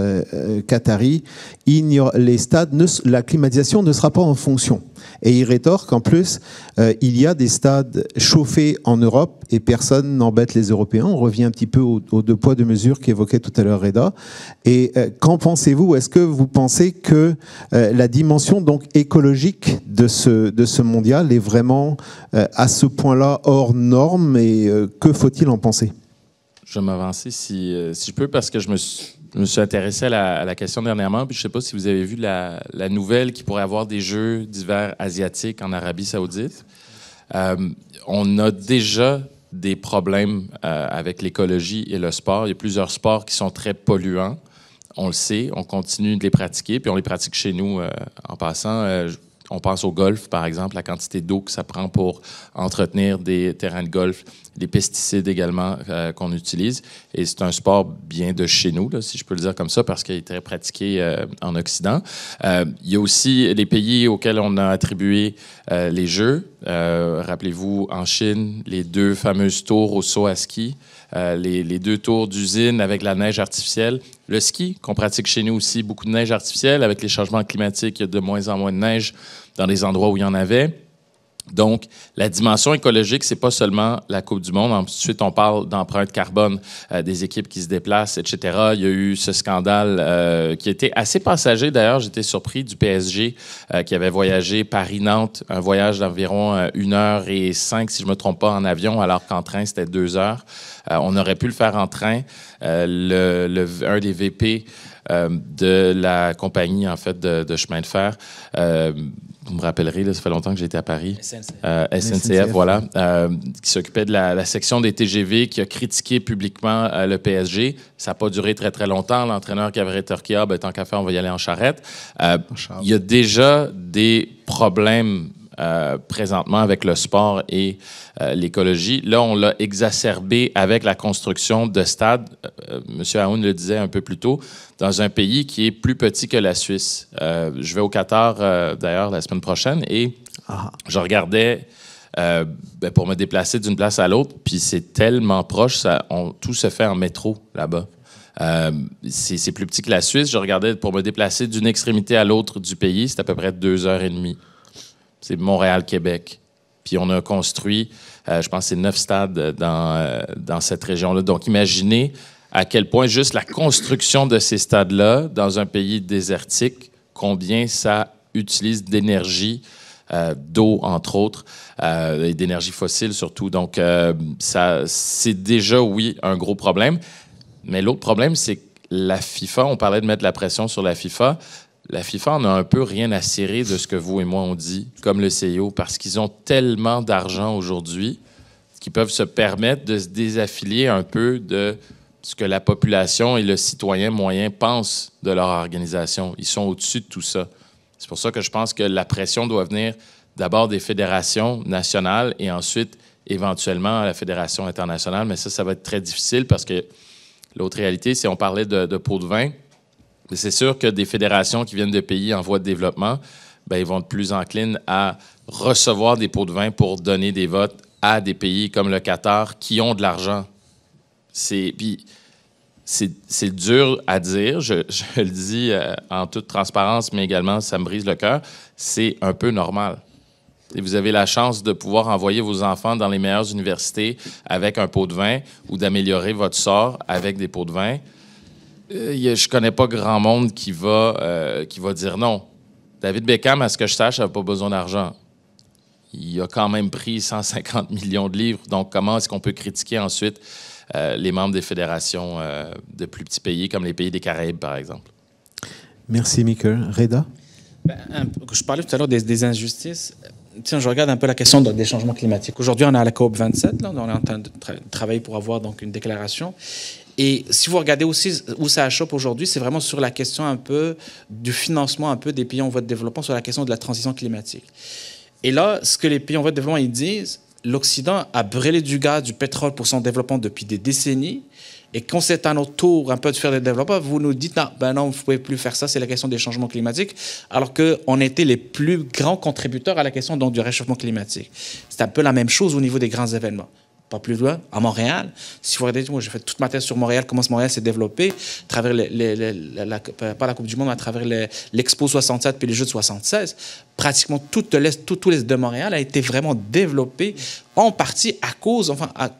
qatari, les stades, la climatisation ne sera pas en fonction. Et il rétorque qu'en plus, il y a des stades chauffés en Europe et personne n'embête les Européens. On revient un petit peu aux deux poids, deux mesures qu'évoquait tout à l'heure Reda. Et qu'en pensez-vous? Est-ce que vous pensez que la dimension donc écologique de ce mondial est vraiment à ce point-là hors norme et que faut-il en penser? Je vais m'avancer si je peux, parce que je me suis intéressé à la question dernièrement, puis je ne sais pas si vous avez vu la nouvelle qu'il pourrait y avoir des Jeux d'hiver asiatiques en Arabie Saoudite. On a déjà des problèmes avec l'écologie et le sport. Il y a plusieurs sports qui sont très polluants. On le sait, on continue de les pratiquer, puis on les pratique chez nous en passant. On pense au golf, par exemple, la quantité d'eau que ça prend pour entretenir des terrains de golf, les pesticides également qu'on utilise. Et c'est un sport bien de chez nous, là, si je peux le dire comme ça, parce qu'il est très pratiqué en Occident. Il y a aussi les pays auxquels on a attribué les Jeux. Rappelez-vous, en Chine, les 2 fameuses tours au saut à ski, les 2 tours d'usine avec la neige artificielle. Le ski, qu'on pratique chez nous aussi, beaucoup de neige artificielle. Avec les changements climatiques, il y a de moins en moins de neige dans les endroits où il y en avait. Donc, la dimension écologique, c'est pas seulement la Coupe du Monde. Ensuite, on parle d'empreinte carbone des équipes qui se déplacent, etc. Il y a eu ce scandale qui était assez passager. D'ailleurs, j'étais surpris du PSG qui avait voyagé Paris-Nantes, un voyage d'environ 1h05, si je me trompe pas, en avion, alors qu'en train, c'était 2 heures. On aurait pu le faire en train. Un des VP de la compagnie, en fait, de chemin de fer, vous me rappellerez, là, ça fait longtemps que j'étais à Paris. SNCF, voilà, qui s'occupait de la section des TGV, qui a critiqué publiquement le PSG. Ça n'a pas duré très, très longtemps. L'entraîneur qui avait rétorqué, tant qu'à faire, on va y aller en charrette. Il y a déjà des problèmes présentement avec le sport et l'écologie. Là, on l'a exacerbé avec la construction de stades. M. Aoun le disait un peu plus tôt, dans un pays qui est plus petit que la Suisse. Je vais au Qatar, d'ailleurs, la semaine prochaine, et je regardais pour me déplacer d'une place à l'autre. Puis c'est tellement proche, tout se fait en métro là-bas. C'est plus petit que la Suisse. Je regardais, pour me déplacer d'une extrémité à l'autre du pays, c'est à peu près 2h30. C'est Montréal-Québec. Puis on a construit, je pense, c'est 9 stades dans cette région-là. Donc imaginez à quel point juste la construction de ces stades-là, dans un pays désertique, combien ça utilise d'énergie, d'eau, entre autres, et d'énergie fossile surtout. Donc, c'est déjà, oui, un gros problème. Mais l'autre problème, c'est que la FIFA, on parlait de mettre la pression sur la FIFA. La FIFA en a un peu rien à cirer de ce que vous et moi on dit, comme le CIO, parce qu'ils ont tellement d'argent aujourd'hui qu'ils peuvent se permettre de se désaffilier un peu de ce que la population et le citoyen moyen pensent de leur organisation. Ils sont au-dessus de tout ça. C'est pour ça que je pense que la pression doit venir d'abord des fédérations nationales et ensuite, éventuellement, à la fédération internationale. Mais ça va être très difficile parce que l'autre réalité, c'est on parlait de pots de vin. Mais c'est sûr que des fédérations qui viennent de pays en voie de développement, bien, ils vont être plus enclines à recevoir des pots de vin pour donner des votes à des pays comme le Qatar qui ont de l'argent. C'est dur à dire, je le dis en toute transparence, mais également, ça me brise le cœur. C'est un peu normal. Et vous avez la chance de pouvoir envoyer vos enfants dans les meilleures universités avec un pot de vin ou d'améliorer votre sort avec des pots de vin. Je ne connais pas grand monde qui va dire non. David Beckham, à ce que je sache, n'a pas besoin d'argent. Il a quand même pris 150 millions de livres. Donc, comment est-ce qu'on peut critiquer ensuite les membres des fédérations de plus petits pays, comme les pays des Caraïbes, par exemple? Merci, Michael. Reda? Je parlais tout à l'heure des injustices. Tiens, je regarde un peu la question des changements climatiques. Aujourd'hui, on est à la COP 27. Là, on est en train de travailler pour avoir donc une déclaration. Et si vous regardez aussi où ça achoppe aujourd'hui, c'est vraiment sur la question un peu du financement un peu des pays en voie de développement, sur la question de la transition climatique. Et là, ce que les pays en voie de développement ils disent, l'Occident a brûlé du gaz, du pétrole pour son développement depuis des décennies. Et quand c'est à notre tour un peu de faire des développements, vous nous dites non, ben non, vous ne pouvez plus faire ça, c'est la question des changements climatiques, alors qu'on était les plus grands contributeurs à la question donc, du réchauffement climatique. C'est un peu la même chose au niveau des grands événements. Pas plus loin, à Montréal. Si vous regardez, moi j'ai fait toute ma thèse sur Montréal, comment Montréal s'est développé, à travers pas la Coupe du Monde, mais à travers l'Expo 67 puis les Jeux de 76. Pratiquement tout l'Est de Montréal a été vraiment développé en partie à cause,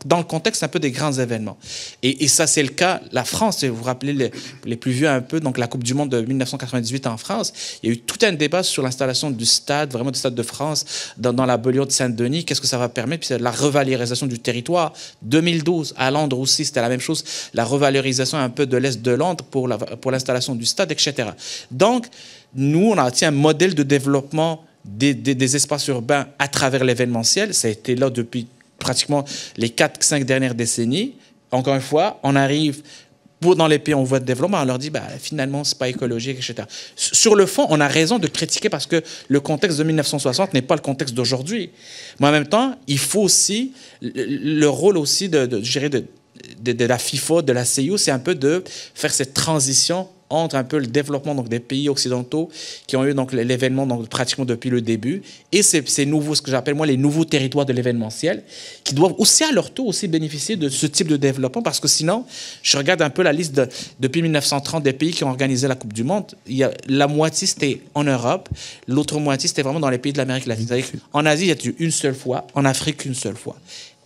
dans le contexte un peu des grands événements. Et ça, c'est le cas. La France, vous vous rappelez les plus vieux un peu, donc la Coupe du Monde de 1998 en France, il y a eu tout un débat sur l'installation du stade, vraiment du Stade de France, dans la banlieue de Saint-Denis. Qu'est-ce que ça va permettre? Puis c'est la revalorisation du territoire. 2012, à Londres aussi, c'était la même chose. La revalorisation un peu de l'Est de Londres pour l'installation du stade, etc. Donc, nous, on a un modèle de développement des espaces urbains à travers l'événementiel. Ça a été là depuis pratiquement les 4-5 dernières décennies. Encore une fois, on arrive dans les pays en voie de développement, on leur dit finalement, ce n'est pas écologique, etc. Sur le fond, on a raison de critiquer parce que le contexte de 1960 n'est pas le contexte d'aujourd'hui. Mais en même temps, il faut aussi, le rôle aussi de la FIFA, de la CIO, c'est un peu de faire cette transition entre un peu le développement donc, des pays occidentaux qui ont eu donc, l'événement donc, pratiquement depuis le début et ces nouveaux, ce que j'appelle moi les nouveaux territoires de l'événementiel qui doivent aussi à leur tour aussi bénéficier de ce type de développement parce que sinon, je regarde un peu la liste depuis 1930 des pays qui ont organisé la Coupe du Monde, la moitié c'était en Europe, l'autre moitié c'était vraiment dans les pays de l'Amérique latine. C'est-à-dire en Asie, il y a eu une seule fois, en Afrique une seule fois.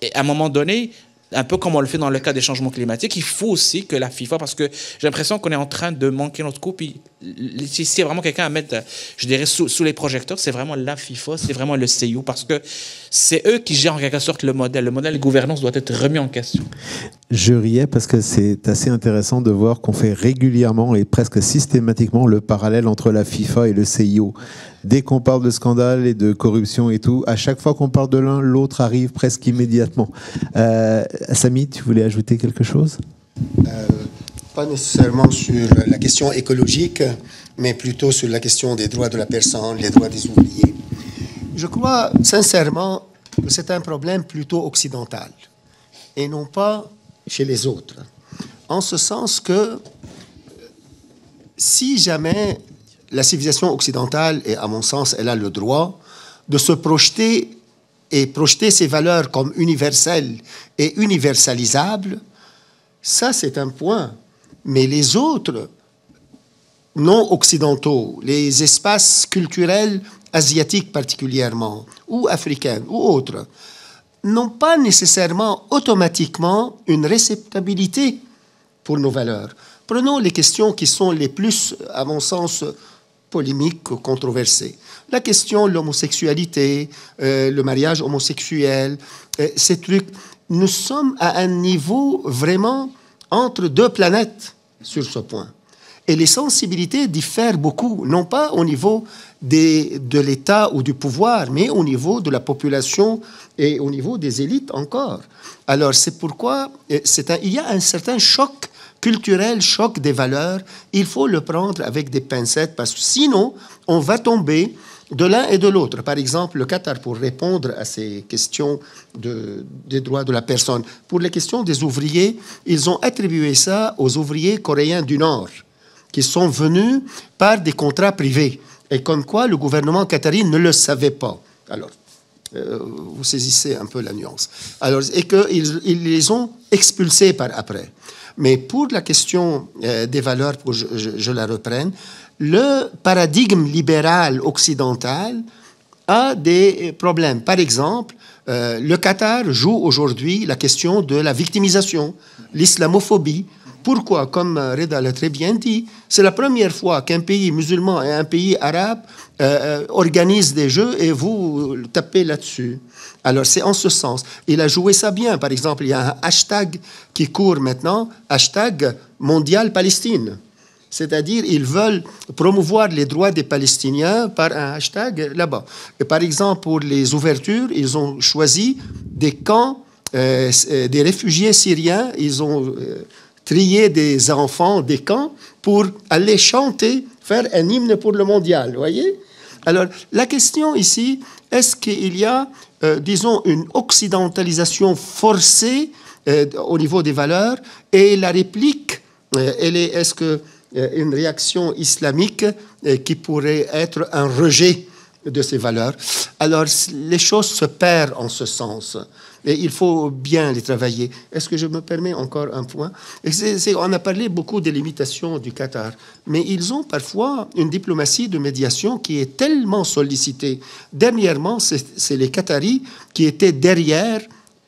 Et à un moment donné, un peu comme on le fait dans le cas des changements climatiques, il faut aussi que la FIFA, parce que j'ai l'impression qu'on est en train de manquer notre coup, puis s'il y a vraiment quelqu'un à mettre, je dirais, sous les projecteurs, c'est vraiment la FIFA, c'est vraiment le CIO, parce que c'est eux qui gèrent en quelque sorte le modèle. Le modèle de gouvernance doit être remis en question. Je riais parce que c'est assez intéressant de voir qu'on fait régulièrement et presque systématiquement le parallèle entre la FIFA et le CIO. Dès qu'on parle de scandale et de corruption et tout, à chaque fois qu'on parle de l'un, l'autre arrive presque immédiatement. Samy, tu voulais ajouter quelque chose? Pas nécessairement sur la question écologique, mais plutôt sur la question des droits de la personne, les droits des ouvriers. Je crois sincèrement que c'est un problème plutôt occidental et non pas chez les autres. En ce sens que si jamais la civilisation occidentale, et à mon sens, elle a le droit de se projeter et projeter ces valeurs comme universelles et universalisables, ça c'est un point. Mais les autres, non occidentaux, les espaces culturels asiatiques particulièrement, ou africains, ou autres, n'ont pas nécessairement automatiquement une réceptabilité pour nos valeurs. Prenons les questions qui sont les plus, à mon sens, polémiques, controversées. La question de l'homosexualité, le mariage homosexuel, ces trucs. Nous sommes à un niveau vraiment entre deux planètes sur ce point. Et les sensibilités diffèrent beaucoup, non pas au niveau de l'État ou du pouvoir, mais au niveau de la population et au niveau des élites encore. Alors c'est pourquoi il y a un certain choc culturel, choc des valeurs. Il faut le prendre avec des pincettes parce que sinon on va tomber de l'un et de l'autre. Par exemple, le Qatar, pour répondre à ces questions des droits de la personne, pour les questions des ouvriers, ils ont attribué ça aux ouvriers coréens du Nord, qui sont venus par des contrats privés, et comme quoi le gouvernement qatari ne le savait pas. Alors, vous saisissez un peu la nuance. Alors, et qu'ils les ont expulsés par après. Mais pour la question des valeurs, pour que je la reprenne, le paradigme libéral occidental a des problèmes. Par exemple, le Qatar joue aujourd'hui la question de la victimisation, l'islamophobie. Pourquoi? Comme Reda l'a très bien dit, c'est la première fois qu'un pays musulman et un pays arabe organisent des jeux et vous tapez là-dessus. Alors c'est en ce sens. Il a joué ça bien. Par exemple, il y a un hashtag qui court maintenant, hashtag Mondial Palestine. C'est-à-dire, ils veulent promouvoir les droits des Palestiniens par un hashtag là-bas. Et par exemple, pour les ouvertures, ils ont choisi des camps, des réfugiés syriens. Ils ont trié des enfants des camps pour aller chanter, faire un hymne pour le mondial. Vous voyez? Alors, la question ici, est-ce qu'il y a, disons, une occidentalisation forcée au niveau des valeurs et la réplique, est-ce que une réaction islamique qui pourrait être un rejet de ces valeurs. Alors, les choses se perdent en ce sens. Et il faut bien les travailler. Est-ce que je me permets encore un point? On a parlé beaucoup des limitations du Qatar, mais ils ont parfois une diplomatie de médiation qui est tellement sollicitée. Dernièrement, c'est les Qataris qui étaient derrière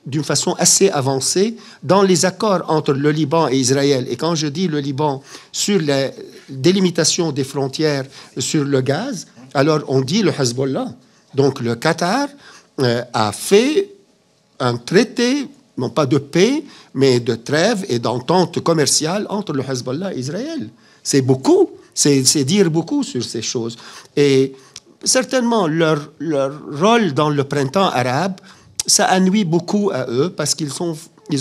d'une façon assez avancée dans les accords entre le Liban et Israël. Et quand je dis le Liban sur la délimitation des frontières sur le gaz, alors on dit le Hezbollah. Donc le Qatar a fait un traité, non pas de paix, mais de trêve et d'entente commerciale entre le Hezbollah et Israël. C'est beaucoup, c'est dire beaucoup sur ces choses. Et certainement leur rôle dans le printemps arabe, ça nuit beaucoup à eux parce qu'ils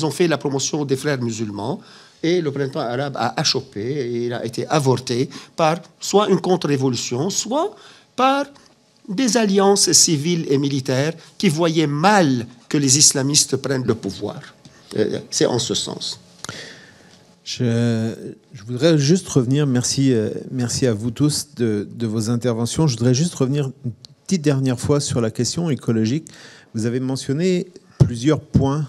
ont fait la promotion des frères musulmans et le printemps arabe a achoppé et il a été avorté par soit une contre-révolution, soit par des alliances civiles et militaires qui voyaient mal que les islamistes prennent le pouvoir. C'est en ce sens. Je voudrais juste revenir, merci à vous tous de vos interventions. Je voudrais juste revenir une petite dernière fois sur la question écologique. Vous avez mentionné plusieurs points,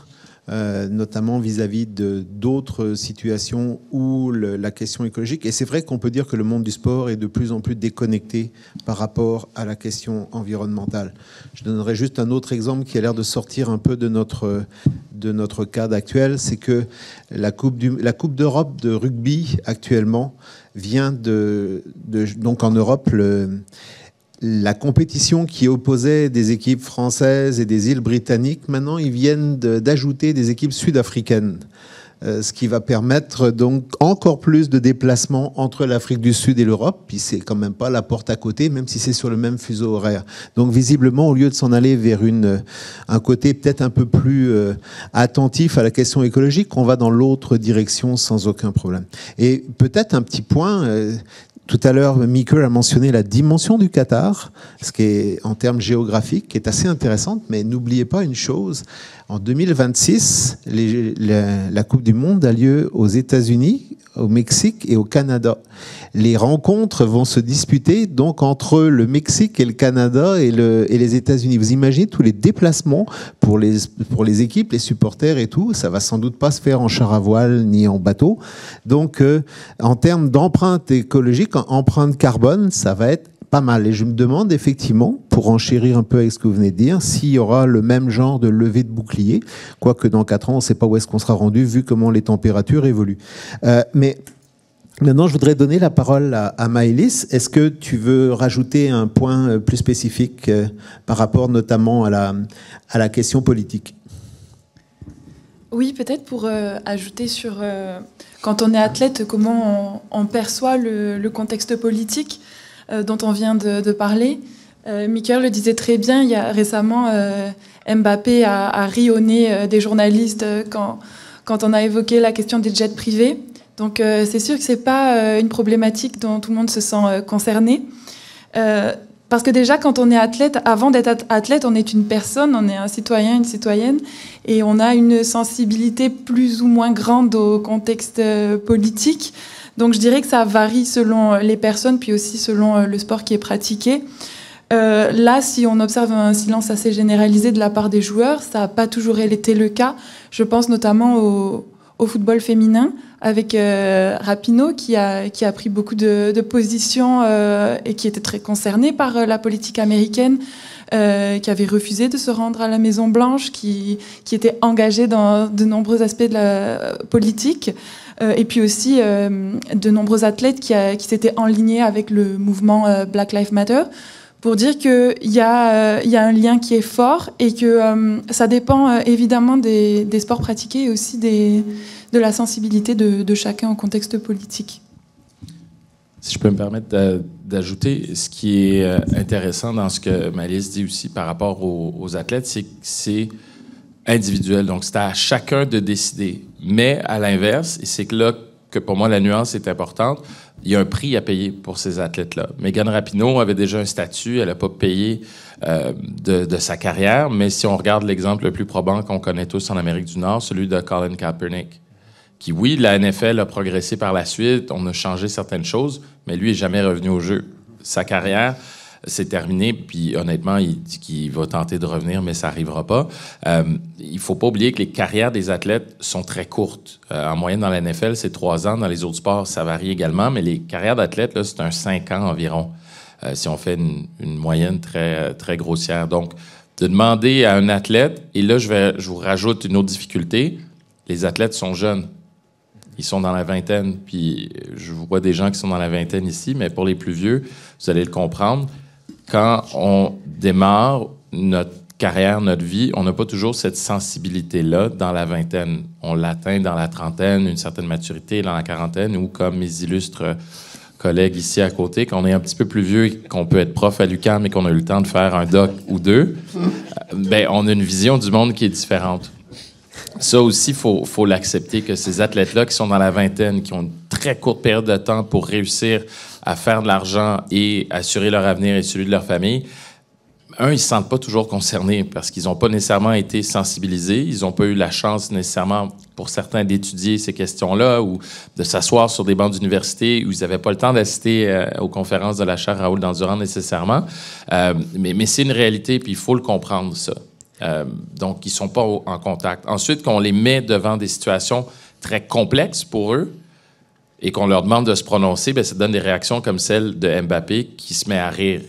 notamment vis-à-vis d'autres situations où la question écologique, et c'est vrai qu'on peut dire que le monde du sport est de plus en plus déconnecté par rapport à la question environnementale. Je donnerai juste un autre exemple qui a l'air de sortir un peu de notre cadre actuel, c'est que la Coupe d'Europe de rugby actuellement vient donc en Europe, la compétition qui opposait des équipes françaises et des îles britanniques, maintenant, ils viennent d'ajouter des équipes sud-africaines, ce qui va permettre donc encore plus de déplacements entre l'Afrique du Sud et l'Europe, puis c'est quand même pas la porte à côté, même si c'est sur le même fuseau horaire. Donc visiblement, au lieu de s'en aller vers un côté peut-être un peu plus attentif à la question écologique, on va dans l'autre direction sans aucun problème. Et peut-être un petit point... Tout à l'heure, Mieke a mentionné la dimension du Qatar, ce qui est en termes géographiques, qui est assez intéressante, mais n'oubliez pas une chose, en 2026, la Coupe du Monde a lieu aux États-Unis, au Mexique et au Canada. Les rencontres vont se disputer donc entre le Mexique et le Canada et les États-Unis. Vous imaginez tous les déplacements pour les équipes, les supporters et tout. Ça va sans doute pas se faire en char à voile ni en bateau. Donc, en termes d'empreinte écologique, empreinte carbone, ça va être pas mal. Et je me demande effectivement, pour enchérir un peu avec ce que vous venez de dire, s'il y aura le même genre de levée de bouclier, quoique dans 4 ans, on ne sait pas où est-ce qu'on sera rendu, vu comment les températures évoluent. Mais maintenant, je voudrais donner la parole à Maëlys. Est-ce que tu veux rajouter un point plus spécifique par rapport notamment à la question politique ? Oui, peut-être pour ajouter sur quand on est athlète, comment on perçoit le contexte politique dont on vient de parler. Mickaël le disait très bien, il y a récemment Mbappé a ri au nez des journalistes quand on a évoqué la question des jets privés. Donc c'est sûr que c'est pas une problématique dont tout le monde se sent concerné. Parce que déjà, quand on est athlète, avant d'être athlète, on est une personne, on est un citoyen, une citoyenne, et on a une sensibilité plus ou moins grande au contexte politique. Donc je dirais que ça varie selon les personnes, puis aussi selon le sport qui est pratiqué. Là, si on observe un silence assez généralisé de la part des joueurs, ça n'a pas toujours été le cas. Je pense notamment au football féminin, avec Rapinoe qui a pris beaucoup de positions et qui était très concerné par la politique américaine, qui avait refusé de se rendre à la Maison-Blanche, qui était engagé dans de nombreux aspects de la politique, et puis aussi de nombreux athlètes qui s'étaient enlignés avec le mouvement Black Lives Matter, pour dire qu'il y a un lien qui est fort et que ça dépend évidemment des sports pratiqués et aussi de la sensibilité de chacun au contexte politique. Si je peux me permettre d'ajouter, ce qui est intéressant dans ce que Maëlys dit aussi par rapport aux athlètes, c'est que c'est individuel. Donc, c'est à chacun de décider. Mais à l'inverse, et c'est que là que pour moi la nuance est importante, il y a un prix à payer pour ces athlètes-là. Megan Rapinoe avait déjà un statut, elle n'a pas payé de sa carrière, mais si on regarde l'exemple le plus probant qu'on connaît tous en Amérique du Nord, celui de Colin Kaepernick, qui, oui, la NFL a progressé par la suite, on a changé certaines choses, mais lui n'est jamais revenu au jeu. Sa carrière s'est terminée, puis honnêtement, il dit qu'il va tenter de revenir, mais ça n'arrivera pas. Il ne faut pas oublier que les carrières des athlètes sont très courtes. En moyenne, dans la NFL, c'est 3 ans. Dans les autres sports, ça varie également, mais les carrières d'athlètes, là, c'est un 5 ans environ, si on fait une moyenne très, très grossière. Donc, de demander à un athlète, et là, je vous rajoute une autre difficulté, les athlètes sont jeunes. Ils sont dans la vingtaine, puis je vois des gens qui sont dans la vingtaine ici, mais pour les plus vieux, vous allez le comprendre, quand on démarre notre carrière, notre vie, on n'a pas toujours cette sensibilité-là dans la vingtaine. On l'atteint dans la trentaine, une certaine maturité dans la quarantaine, ou comme mes illustres collègues ici à côté, qu'on est un petit peu plus vieux et qu'on peut être prof à l'UQAM et qu'on a eu le temps de faire un doc ou deux, ben, on a une vision du monde qui est différente. Ça aussi, faut l'accepter, que ces athlètes-là qui sont dans la vingtaine, qui ont une très courte période de temps pour réussir à faire de l'argent et assurer leur avenir et celui de leur famille, ils ne se sentent pas toujours concernés parce qu'ils n'ont pas nécessairement été sensibilisés. Ils n'ont pas eu la chance nécessairement, pour certains, d'étudier ces questions-là ou de s'asseoir sur des bancs d'université où ils n'avaient pas le temps d'assister aux conférences de la chaire Raoul Dandurand nécessairement. Mais c'est une réalité, puis il faut le comprendre, ça. Donc, ils ne sont pas en contact. Ensuite, qu'on les met devant des situations très complexes pour eux et qu'on leur demande de se prononcer, bien, ça donne des réactions comme celle de Mbappé qui se met à rire.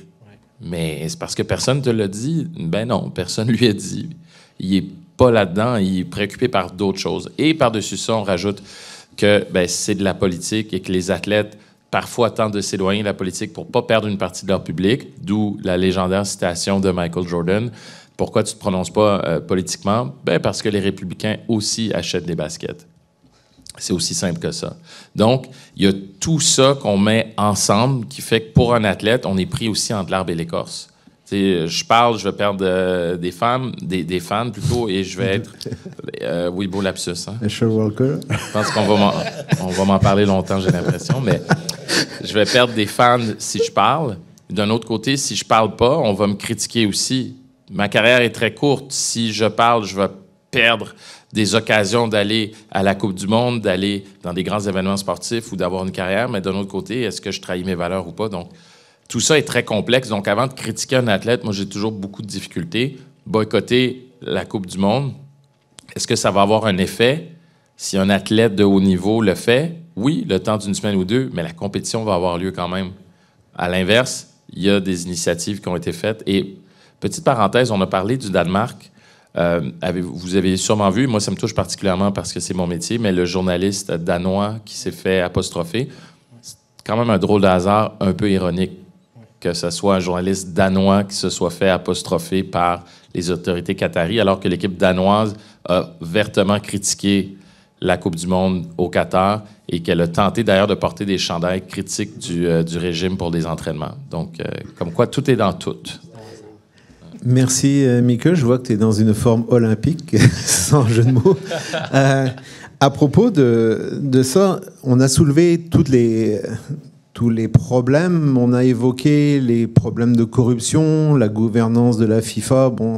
Mais c'est parce que personne ne te l'a dit. Ben non, personne ne lui a dit. Il n'est pas là-dedans, il est préoccupé par d'autres choses. Et par-dessus ça, on rajoute que c'est de la politique et que les athlètes parfois tentent de s'éloigner de la politique pour ne pas perdre une partie de leur public, d'où la légendaire citation de Michael Jordan. Pourquoi tu ne te prononces pas politiquement? Ben parce que les républicains aussi achètent des baskets. C'est aussi simple que ça. Donc, il y a tout ça qu'on met ensemble qui fait que pour un athlète, on est pris aussi entre l'arbre et l'écorce. Je parle, je vais perdre des fans plutôt, et je vais être... oui, beau lapsus. Hein? Walker. Je pense qu'on va m'en parler longtemps, j'ai l'impression, mais je vais perdre des fans si je parle. D'un autre côté, si je parle pas, on va me critiquer aussi. Ma carrière est très courte. Si je parle, je vais perdre des occasions d'aller à la Coupe du Monde, d'aller dans des grands événements sportifs ou d'avoir une carrière, mais d'un autre côté, est-ce que je trahis mes valeurs ou pas? Donc, tout ça est très complexe. Donc, avant de critiquer un athlète, moi, j'ai toujours beaucoup de difficultés. Boycotter la Coupe du Monde, est-ce que ça va avoir un effet? Si un athlète de haut niveau le fait, oui, le temps d'une semaine ou deux, mais la compétition va avoir lieu quand même. À l'inverse, il y a des initiatives qui ont été faites. Et, petite parenthèse, on a parlé du Danemark. Vous avez sûrement vu, moi ça me touche particulièrement parce que c'est mon métier, mais le journaliste danois qui s'est fait apostropher, c'est quand même un drôle de hasard un peu ironique que ce soit un journaliste danois qui se soit fait apostropher par les autorités qataries, alors que l'équipe danoise a vertement critiqué la Coupe du Monde au Qatar et qu'elle a tenté d'ailleurs de porter des chandails critiques du régime pour des entraînements. Donc, comme quoi, tout est dans tout. Merci, Mika. Je vois que tu es dans une forme olympique, sans jeu de mots. À propos de ça, on a soulevé tous les problèmes. On a évoqué les problèmes de corruption, la gouvernance de la FIFA. Bon,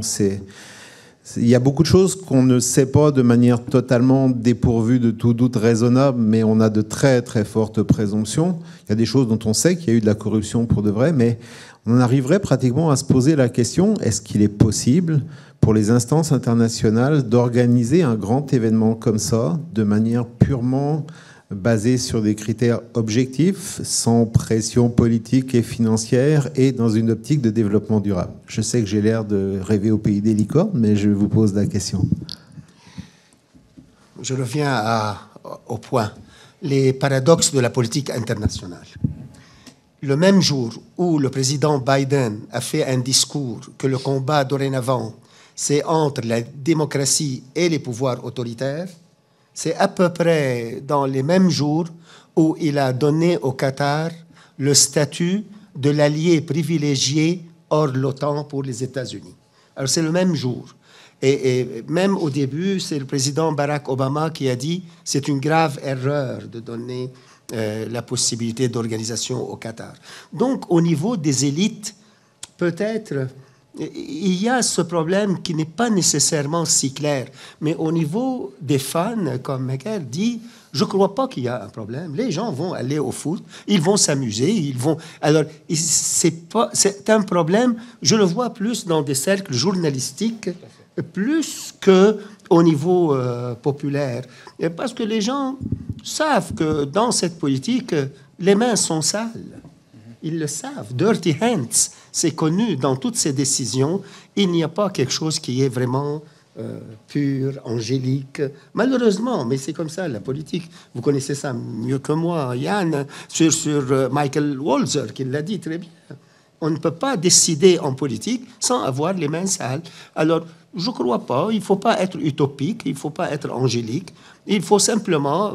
il y a beaucoup de choses qu'on ne sait pas de manière totalement dépourvue de tout doute raisonnable, mais on a de très, très fortes présomptions. Il y a des choses dont on sait qu'il y a eu de la corruption pour de vrai, mais on arriverait pratiquement à se poser la question, est-ce qu'il est possible pour les instances internationales d'organiser un grand événement comme ça de manière purement basée sur des critères objectifs, sans pression politique et financière et dans une optique de développement durable? Je sais que j'ai l'air de rêver au pays des licornes, mais je vous pose la question. Je reviens au point. Les paradoxes de la politique internationale. Le même jour où le président Biden a fait un discours que le combat dorénavant, c'est entre la démocratie et les pouvoirs autoritaires, c'est à peu près dans les mêmes jours où il a donné au Qatar le statut de l'allié privilégié hors l'OTAN pour les États-Unis. Alors c'est le même jour. Et même au début, c'est le président Barack Obama qui a dit « c'est une grave erreur de donner la possibilité d'organisation au Qatar ». Donc, au niveau des élites, peut-être, il y a ce problème qui n'est pas nécessairement si clair. Mais au niveau des fans, comme Michael dit, je ne crois pas qu'il y a un problème. Les gens vont aller au foot, ils vont s'amuser, ils vont... Alors, c'est un problème, je le vois plus dans des cercles journalistiques, plus qu'au niveau populaire. Parce que les gens savent que dans cette politique, les mains sont sales. Ils le savent. Dirty hands, c'est connu dans toutes ces décisions. Il n'y a pas quelque chose qui est vraiment pur, angélique. Malheureusement, mais c'est comme ça, la politique. Vous connaissez ça mieux que moi, Yann, sur Michael Walzer, qui l'a dit très bien. On ne peut pas décider en politique sans avoir les mains sales. Alors, je ne crois pas. Il ne faut pas être utopique, il ne faut pas être angélique. Il faut simplement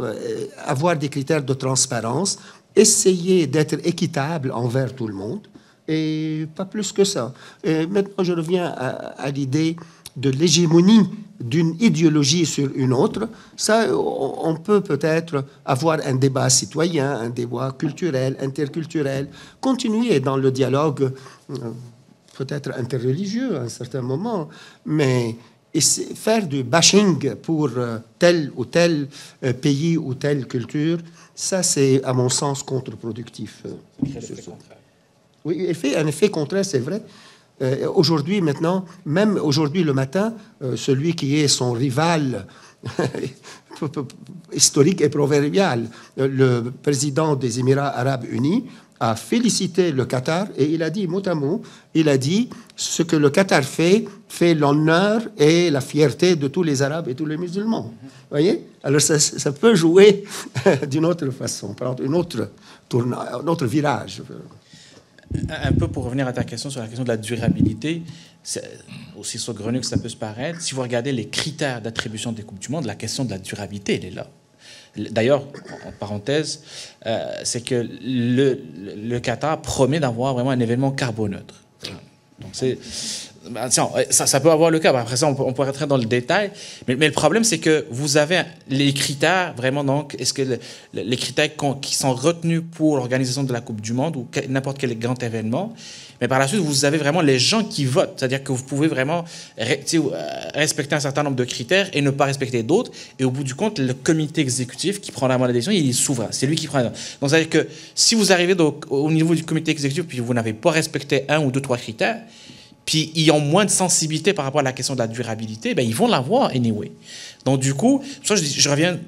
avoir des critères de transparence, essayer d'être équitable envers tout le monde, et pas plus que ça. Et maintenant, je reviens à l'idée de l'hégémonie d'une idéologie sur une autre. Ça, on peut peut-être avoir un débat citoyen, un débat culturel, interculturel, continuer dans le dialogue peut-être interreligieux à un certain moment, mais faire du bashing pour tel ou tel pays ou telle culture, ça, c'est, à mon sens, contre-productif. Oui, il fait un effet contraire, c'est vrai. Aujourd'hui, maintenant, même aujourd'hui le matin, celui qui est son rival historique et proverbial, le président des Émirats arabes unis, a félicité le Qatar et il a dit, mot à mot, il a dit ce que le Qatar fait l'honneur et la fierté de tous les Arabes et tous les musulmans. Vous voyez? Alors ça peut jouer d'une autre façon, prendre un autre virage. Un peu pour revenir à ta question sur la question de la durabilité, aussi saugrenu que ça peut se paraître, si vous regardez les critères d'attribution des Coupes du Monde, la question de la durabilité, elle est là. D'ailleurs, en parenthèse, c'est que le Qatar promet d'avoir vraiment un événement carboneutre. Donc Ben, tiens, ça peut avoir le cas. Après ça, on peut rentrer dans le détail. Mais le problème, c'est que vous avez les critères, vraiment, donc, est-ce que les critères qui sont retenus pour l'organisation de la Coupe du Monde ou n'importe quel grand événement, mais par la suite, vous avez vraiment les gens qui votent. C'est-à-dire que vous pouvez vraiment respecter un certain nombre de critères et ne pas respecter d'autres. Et au bout du compte, le comité exécutif qui prend la décision, il est souverain. C'est lui qui prend la décision. Donc, c'est-à-dire que si vous arrivez au niveau du comité exécutif puis vous n'avez pas respecté 1 ou 2, 3 critères, puis ils ont moins de sensibilité par rapport à la question de la durabilité, ben ils vont l'avoir anyway. Donc du coup, je reviens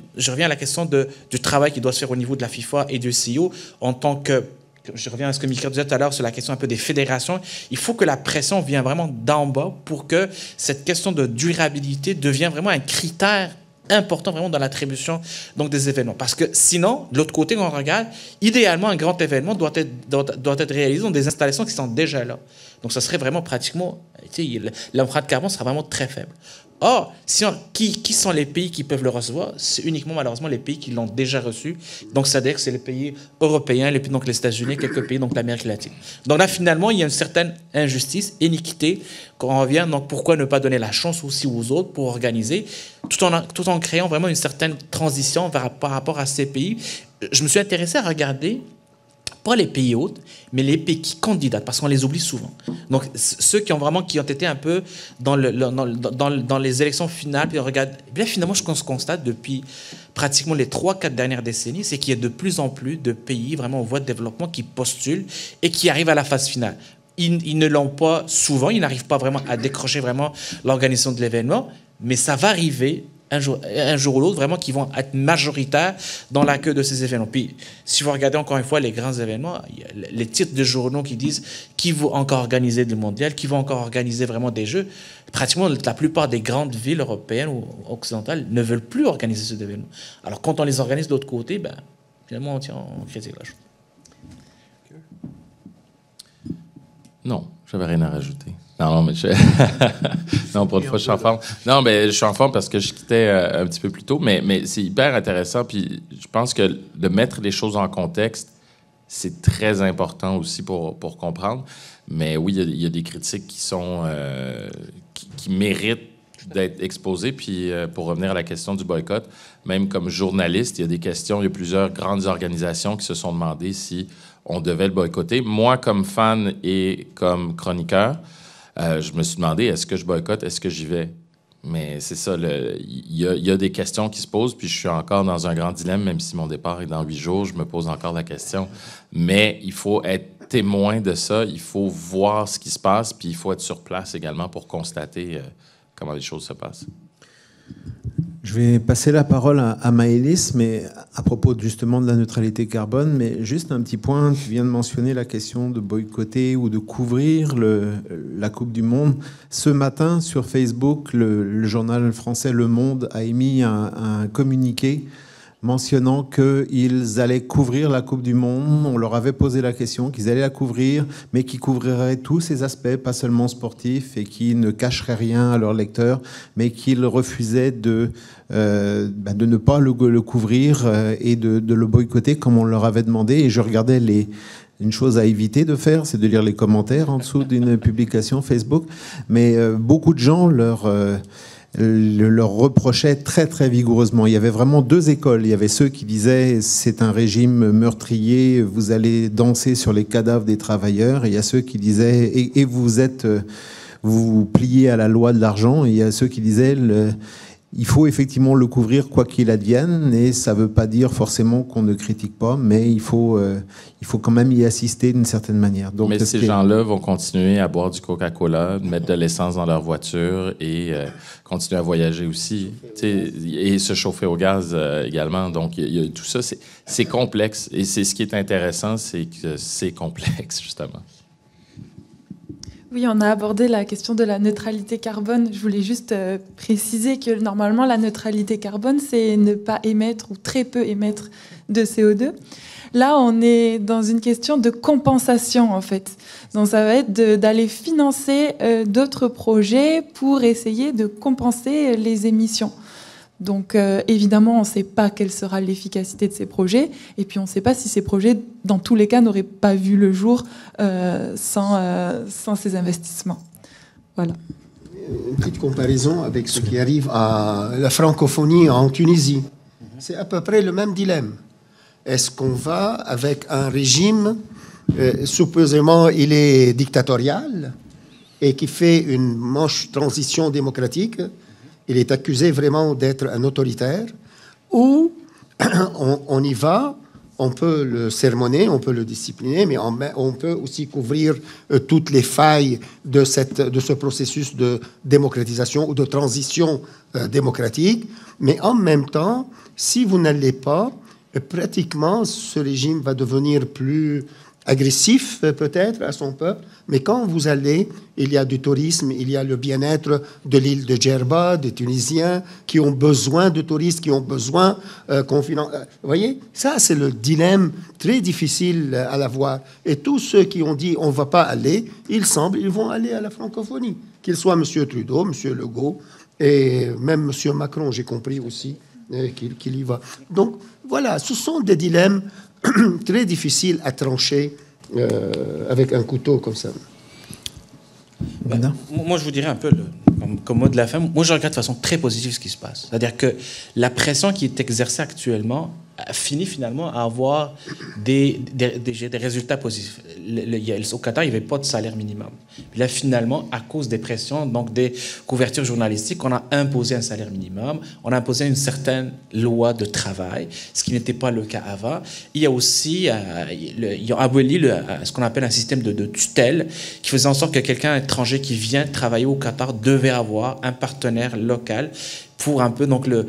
à la question du travail qui doit se faire au niveau de la FIFA et du CIO en tant que, je reviens à ce que Mika disait tout à l'heure sur la question un peu des fédérations, il faut que la pression vienne vraiment d'en bas pour que cette question de durabilité devienne vraiment un critère important vraiment dans l'attribution donc des événements. Parce que sinon, de l'autre côté, quand on regarde, idéalement, un grand événement doit être réalisé dans des installations qui sont déjà là. Donc, ça serait vraiment pratiquement, l'empreinte carbone sera vraiment très faible. Or, qui sont les pays qui peuvent le recevoir? C'est uniquement, malheureusement, les pays qui l'ont déjà reçu. Donc, c'est-à-dire que c'est les pays européens, donc les États-Unis, quelques pays, donc l'Amérique latine. Donc là, finalement, il y a une certaine injustice, iniquité, quand on revient. Donc, pourquoi ne pas donner la chance aussi aux autres pour organiser, tout en créant vraiment une certaine transition par rapport à ces pays? Je me suis intéressé à regarder pas les pays hôtes, mais les pays qui candidatent, parce qu'on les oublie souvent. Donc, ceux qui ont été un peu dans les élections finales, puis on regarde, bien finalement, ce qu'on se constate depuis pratiquement les 3-4 dernières décennies, c'est qu'il y a de plus en plus de pays vraiment en voie de développement qui postulent et qui arrivent à la phase finale. Ils ne l'ont pas souvent, ils n'arrivent pas vraiment à décrocher vraiment l'organisation de l'événement, mais ça va arriver un jour ou l'autre, vraiment, qui vont être majoritaires dans la queue de ces événements. Puis, si vous regardez encore une fois les grands événements, il y a les titres de journaux qui disent qui vont encore organiser le mondial, qui vont encore organiser vraiment des jeux. Pratiquement, la plupart des grandes villes européennes ou occidentales ne veulent plus organiser ces événements. Alors, quand on les organise de l'autre côté, ben, finalement, on critique la chose. Non, j'avais rien à rajouter. Non, mais non, pour une fois, je suis en forme. Non, mais je suis en forme parce que je quittais un petit peu plus tôt, mais c'est hyper intéressant. Puis je pense que de mettre les choses en contexte, c'est très important aussi pour comprendre. Mais oui, il y a des critiques qui sont qui méritent d'être exposées. Puis pour revenir à la question du boycott, même comme journaliste, il y a des questions. Il y a plusieurs grandes organisations qui se sont demandé si on devait le boycotter. Moi, comme fan et comme chroniqueur, je me suis demandé, est-ce que je boycotte, est-ce que j'y vais? Mais c'est ça, il y a des questions qui se posent, puis je suis encore dans un grand dilemme, même si mon départ est dans 8 jours, je me pose encore la question. Mais il faut être témoin de ça, il faut voir ce qui se passe, puis il faut être sur place également pour constater comment les choses se passent. Je vais passer la parole à Maëlys, mais à propos justement de la neutralité carbone, mais juste un petit point, tu viens de mentionner la question de boycotter ou de couvrir la Coupe du Monde. Ce matin, sur Facebook, le journal français Le Monde a émis un communiqué mentionnant qu'ils allaient couvrir la Coupe du Monde. On leur avait posé la question qu'ils allaient la couvrir, mais qu'ils couvriraient tous ces aspects, pas seulement sportifs, et qu'ils ne cacheraient rien à leurs lecteurs, mais qu'ils refusaient de ne pas le couvrir et de le boycotter comme on leur avait demandé. Et je regardais une chose à éviter de faire, c'est de lire les commentaires en dessous d'une publication Facebook. Mais beaucoup de gens leur reprochait très très vigoureusement. Il y avait vraiment deux écoles. Il y avait ceux qui disaient c'est un régime meurtrier, vous allez danser sur les cadavres des travailleurs. Et il y a ceux qui disaient et vous vous pliez à la loi de l'argent. Et il y a ceux qui disaient il faut effectivement le couvrir quoi qu'il advienne, et ça ne veut pas dire forcément qu'on ne critique pas, mais il faut quand même y assister d'une certaine manière. Donc, mais ces gens-là vont continuer à boire du Coca-Cola, mettre de l'essence dans leur voiture et continuer à voyager aussi, et se chauffer au gaz également. Donc, il y a tout ça, c'est complexe. Et c'est ce qui est intéressant, c'est que c'est complexe, justement. Oui, on a abordé la question de la neutralité carbone. Je voulais juste préciser que normalement, la neutralité carbone, c'est ne pas émettre ou très peu émettre de CO2. Là, on est dans une question de compensation, en fait. Donc, ça va être d'aller financer d'autres projets pour essayer de compenser les émissions. Donc, évidemment, on ne sait pas quelle sera l'efficacité de ces projets. Et puis, on ne sait pas si ces projets, dans tous les cas, n'auraient pas vu le jour sans ces investissements. Voilà. Une petite comparaison avec ce qui arrive à la francophonie en Tunisie. C'est à peu près le même dilemme. Est-ce qu'on va avec un régime, supposément il est dictatorial et qui fait une manche transition démocratique, il est accusé vraiment d'être un autoritaire, ou on y va, on peut le sermonner, on peut le discipliner, mais on peut aussi couvrir toutes les failles de ce processus de démocratisation ou de transition démocratique. Mais en même temps, si vous n'allez pas, pratiquement, ce régime va devenir plus agressif peut-être à son peuple, mais quand vous allez, il y a du tourisme, il y a le bien-être de l'île de Djerba, des Tunisiens qui ont besoin de touristes, qui ont besoin qu'on finance. Vous voyez, ça c'est le dilemme très difficile à la voir. Et tous ceux qui ont dit on ne va pas aller, il semble ils vont aller à la francophonie, qu'il soit M. Trudeau, M. Legault, et même M. Macron, j'ai compris aussi qu'il y va. Donc voilà, ce sont des dilemmes très difficile à trancher avec un couteau comme ça. Moi, je vous dirais un peu, comme mot de la fin, moi, je regarde de façon très positive ce qui se passe. C'est-à-dire que la pression qui est exercée actuellement finit finalement à avoir des résultats positifs. Au Qatar, il n'y avait pas de salaire minimum. Puis là, finalement, à cause des pressions, donc des couvertures journalistiques, on a imposé un salaire minimum, on a imposé une certaine loi de travail, ce qui n'était pas le cas avant. Il y a aussi, ils ont aboli ce qu'on appelle un système de tutelle, qui faisait en sorte que quelqu'un étranger qui vient travailler au Qatar devait avoir un partenaire local pour un peu le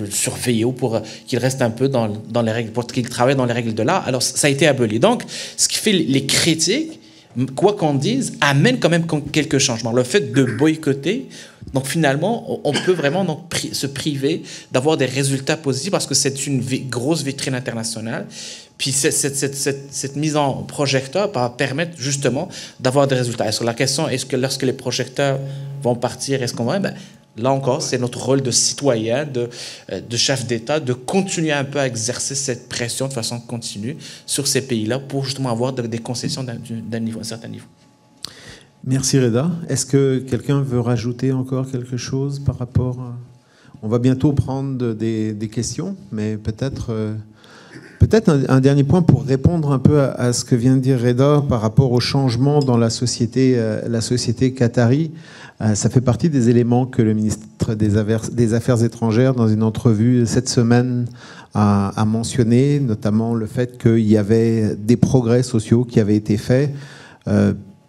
surveiller ou pour qu'il reste un peu dans les règles, pour qu'il travaille dans les règles de l'art. Alors, ça a été aboli. Donc, ce qui fait les critiques, quoi qu'on dise, amène quand même quelques changements. Le fait de boycotter, donc finalement, on peut vraiment se priver d'avoir des résultats positifs parce que c'est une grosse vitrine internationale. Puis cette mise en projecteur va permettre justement d'avoir des résultats. Et sur la question, est-ce que lorsque les projecteurs vont partir, est-ce qu'on va... Là encore, c'est notre rôle de citoyen, de chef d'État, de continuer un peu à exercer cette pression de façon continue sur ces pays-là pour justement avoir des concessions d'un certain niveau. Merci Reda. Est-ce que quelqu'un veut rajouter encore quelque chose par rapport à... On va bientôt prendre des questions, mais peut-être un dernier point pour répondre un peu à ce que vient de dire Reda par rapport au changement dans la société qatari. Ça fait partie des éléments que le ministre des Affaires étrangères, dans une entrevue cette semaine, a mentionné, notamment le fait qu'il y avait des progrès sociaux qui avaient été faits,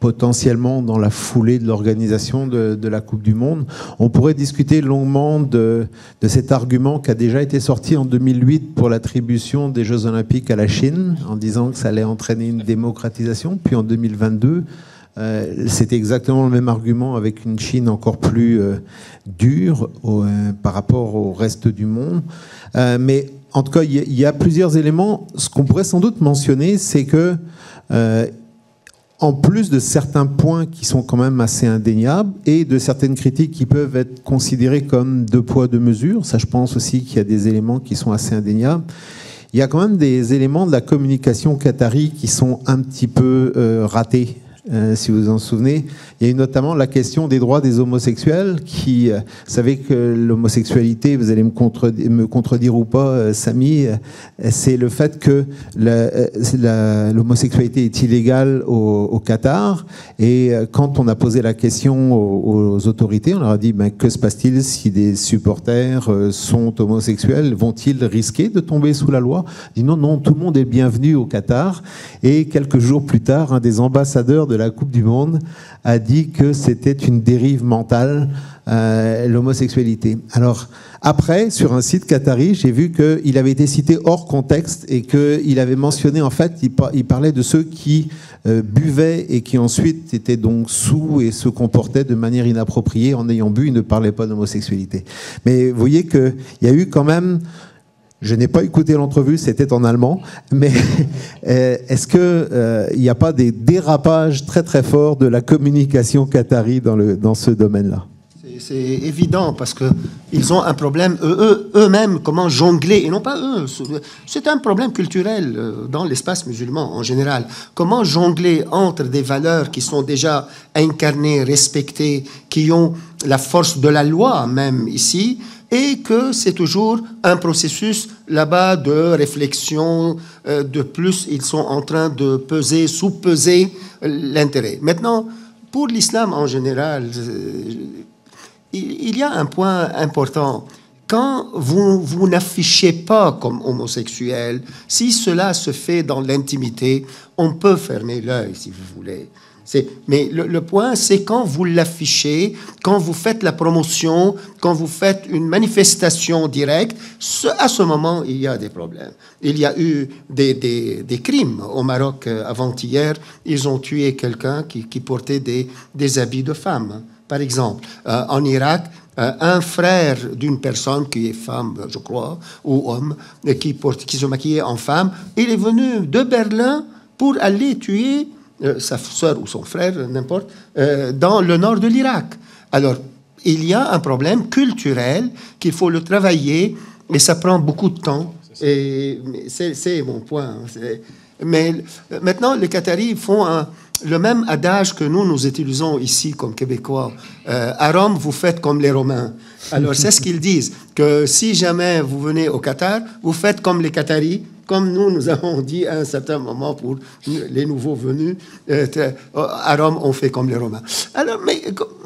potentiellement dans la foulée de l'organisation de la Coupe du Monde. On pourrait discuter longuement de cet argument qui a déjà été sorti en 2008 pour l'attribution des Jeux Olympiques à la Chine, en disant que ça allait entraîner une démocratisation. Puis en 2022, c'était exactement le même argument avec une Chine encore plus dure par rapport au reste du monde. Mais en tout cas, il y a plusieurs éléments. Ce qu'on pourrait sans doute mentionner, c'est que en plus de certains points qui sont quand même assez indéniables et de certaines critiques qui peuvent être considérées comme deux poids, deux mesures, ça je pense aussi qu'il y a des éléments qui sont assez indéniables, il y a quand même des éléments de la communication qatari qui sont un petit peu ratés. Si vous vous en souvenez, il y a eu notamment la question des droits des homosexuels qui, vous savez que l'homosexualité, vous allez me contredire ou pas, Samy, c'est le fait que l'homosexualité est illégale au Qatar, et quand on a posé la question aux autorités, on leur a dit que se passe-t-il si des supporters sont homosexuels, vont-ils risquer de tomber sous la loi? On dit non, tout le monde est bienvenu au Qatar, et quelques jours plus tard, un des ambassadeurs de la Coupe du Monde a dit que c'était une dérive mentale, l'homosexualité. Alors, après, sur un site qatari, j'ai vu qu'il avait été cité hors contexte et qu'il avait mentionné, en fait, il parlait de ceux qui buvaient et qui ensuite étaient donc sous et se comportaient de manière inappropriée en ayant bu. Il ne parlait pas d'homosexualité. Mais vous voyez qu'il y a eu quand même... Je n'ai pas écouté l'entrevue, c'était en allemand, mais est-ce qu'il n'y a pas des dérapages très très forts de la communication qatari dans ce domaine-là? C'est C'est évident parce qu'ils ont un problème eux-mêmes, comment jongler, et non pas eux. C'est un problème culturel dans l'espace musulman en général. Comment jongler entre des valeurs qui sont déjà incarnées, respectées, qui ont la force de la loi même ici, et que c'est toujours un processus là-bas de réflexion. De plus, ils sont en train de peser, sous-peser l'intérêt. Maintenant, pour l'islam en général, il y a un point important. Quand vous n'affichez pas comme homosexuel, si cela se fait dans l'intimité, on peut fermer l'œil si vous voulez. Mais le point, c'est quand vous l'affichez, quand vous faites la promotion, quand vous faites une manifestation directe, à ce moment, il y a des problèmes. Il y a eu des crimes au Maroc avant-hier. Ils ont tué quelqu'un qui portait des habits de femme, par exemple. En Irak, un frère d'une personne qui est femme, je crois, ou homme, qui se maquillait en femme, il est venu de Berlin pour aller tuer sa soeur ou son frère, n'importe, dans le nord de l'Irak. Alors, il y a un problème culturel qu'il faut le travailler, mais ça prend beaucoup de temps. Et c'est mon point. Mais maintenant, les Qataris font le même adage que nous utilisons ici comme Québécois. À Rome, vous faites comme les Romains. Alors, c'est ce qu'ils disent, que si jamais vous venez au Qatar, vous faites comme les Qataris, comme nous avons dit à un certain moment pour les nouveaux venus, à Rome, on fait comme les Romains. Alors,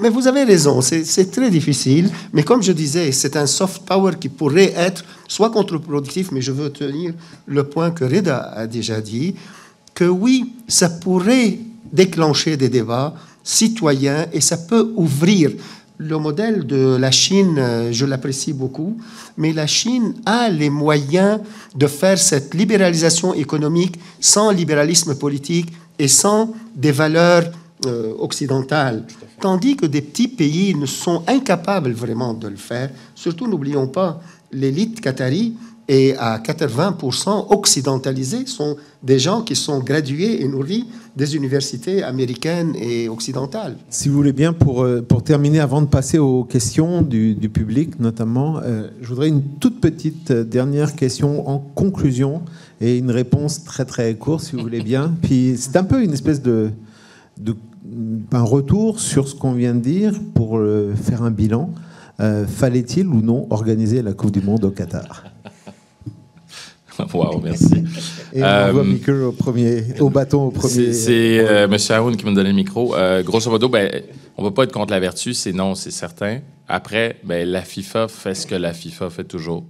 mais vous avez raison, c'est très difficile, mais comme je disais, c'est un soft power qui pourrait être soit contre-productif, mais je veux tenir le point que Reda a déjà dit, que oui, ça pourrait déclencher des débats citoyens et ça peut ouvrir. Le modèle de la Chine, je l'apprécie beaucoup, mais la Chine a les moyens de faire cette libéralisation économique sans libéralisme politique et sans des valeurs occidentales. Tandis que des petits pays ne sont incapables vraiment de le faire. Surtout, n'oublions pas, l'élite qatari est à 80% occidentalisée, sont des gens qui sont gradués et nourris des universités américaines et occidentales. Si vous voulez bien, pour terminer, avant de passer aux questions du public notamment, je voudrais une toute petite dernière question en conclusion et une réponse très très courte, si vous voulez bien. Puis c'est un peu une espèce un retour sur ce qu'on vient de dire pour faire un bilan. Fallait-il ou non organiser la Coupe du Monde au Qatar ? Wow, merci. Et on voit Michael au bâton au premier. C'est M. Aoun qui m'a donné le micro. Grosso modo, on ne va pas être contre la vertu, c'est non, c'est certain. Après, la FIFA fait ce que la FIFA fait toujours.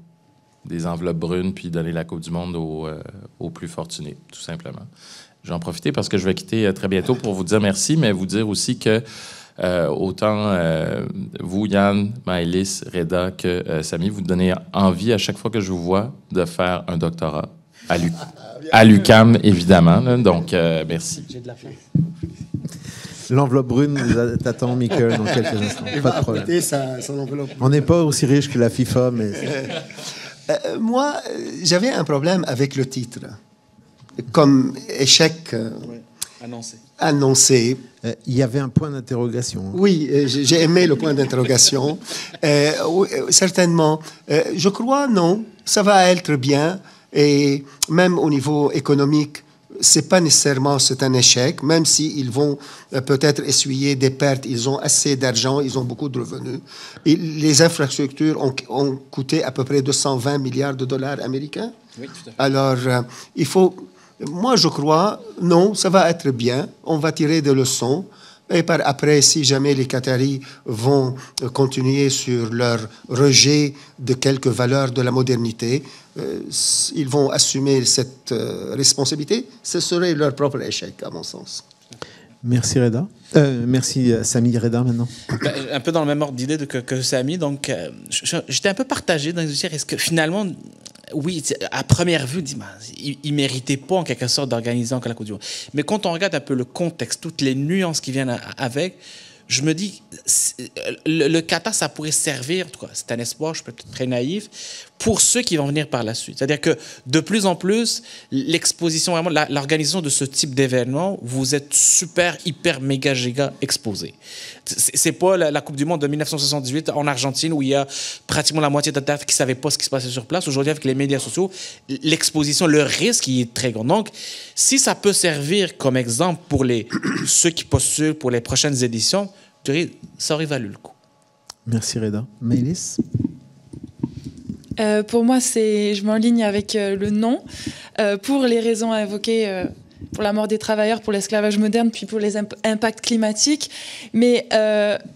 Des enveloppes brunes, puis donner la Coupe du Monde aux plus fortunés, tout simplement. Je vais en profiter parce que je vais quitter très bientôt pour vous dire merci, mais vous dire aussi que autant vous, Yann, Maëlys, Reda que Samy, vous donnez envie à chaque fois que je vous vois de faire un doctorat à l'UQAM, évidemment. Là, donc, merci. J'ai de la place. L'enveloppe brune t'attend, Michael, dans quelques instants. Pas de problème. Son enveloppe. On n'est pas aussi riche que la FIFA, mais... Moi, j'avais un problème avec le titre. Comme échec... Annoncé. Il y avait un point d'interrogation. Oui, j'ai aimé le point d'interrogation. Certainement. Je crois, non, ça va être bien. Et même au niveau économique, c'est pas nécessairement c'est un échec, même s'ils vont peut-être essuyer des pertes. Ils ont assez d'argent, ils ont beaucoup de revenus. Et les infrastructures ont coûté à peu près 220 milliards de dollars américains. Oui, tout à fait. Alors, il faut... Moi, je crois, non, ça va être bien. On va tirer des leçons. Et par après, si jamais les Qataris vont continuer sur leur rejet de quelques valeurs de la modernité, ils vont assumer cette responsabilité. Ce serait leur propre échec, à mon sens. Merci Reda. Merci Samy. Reda maintenant. Un peu dans le même ordre d'idée que Samy. Donc, j'étais un peu partagé dans les dire est-ce que finalement, oui, à première vue, il ne méritait pas en quelque sorte d'organiser encore la Coupe du Monde. Mais quand on regarde un peu le contexte, toutes les nuances qui viennent avec, je me dis, le Qatar, ça pourrait servir, en tout cas, c'est un espoir, je peux être très naïf, pour ceux qui vont venir par la suite. C'est-à-dire que de plus en plus, l'exposition, vraiment, l'organisation de ce type d'événement, vous êtes super, hyper, méga, giga exposé. C'est pas la Coupe du Monde de 1978 en Argentine où il y a pratiquement la moitié de la terre qui ne savait pas ce qui se passait sur place. Aujourd'hui, avec les médias sociaux, l'exposition, le risque, il est très grand. Donc, si ça peut servir comme exemple pour ceux qui postulent pour les prochaines éditions, ça aurait valu le coup. Merci Reda. Maëlys? Pour moi, je m'enligne avec le non, pour les raisons évoquées, pour la mort des travailleurs, pour l'esclavage moderne, puis pour les impacts climatiques, mais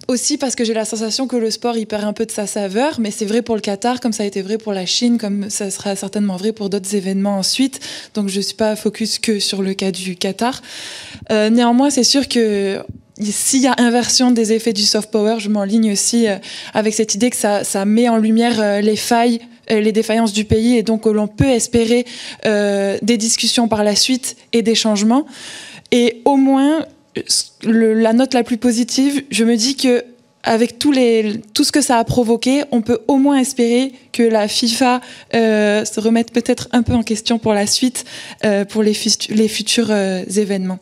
aussi parce que j'ai la sensation que le sport, il perd un peu de sa saveur, mais c'est vrai pour le Qatar, comme ça a été vrai pour la Chine, comme ça sera certainement vrai pour d'autres événements ensuite, donc je ne suis pas focus que sur le cas du Qatar. Néanmoins, c'est sûr que s'il y a inversion des effets du soft power, je m'enligne aussi avec cette idée que ça met en lumière les failles, les défaillances du pays, et donc l'on peut espérer des discussions par la suite et des changements. Et au moins, la note la plus positive, je me dis que avec tout ce que ça a provoqué, on peut au moins espérer que la FIFA se remette peut-être un peu en question pour la suite, pour les futurs événements.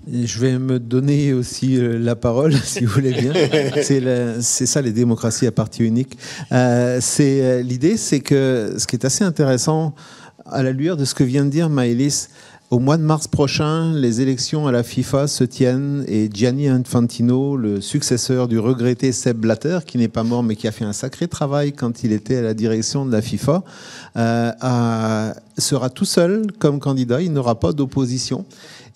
Je vais me donner aussi la parole, si vous voulez bien. C'est ça, les démocraties à parti unique. L'idée, c'est que ce qui est assez intéressant, à la lueur de ce que vient de dire Maëlys, au mois de mars prochain, les élections à la FIFA se tiennent et Gianni Infantino, le successeur du regretté Sepp Blatter, qui n'est pas mort mais qui a fait un sacré travail quand il était à la direction de la FIFA, sera tout seul comme candidat, il n'aura pas d'opposition.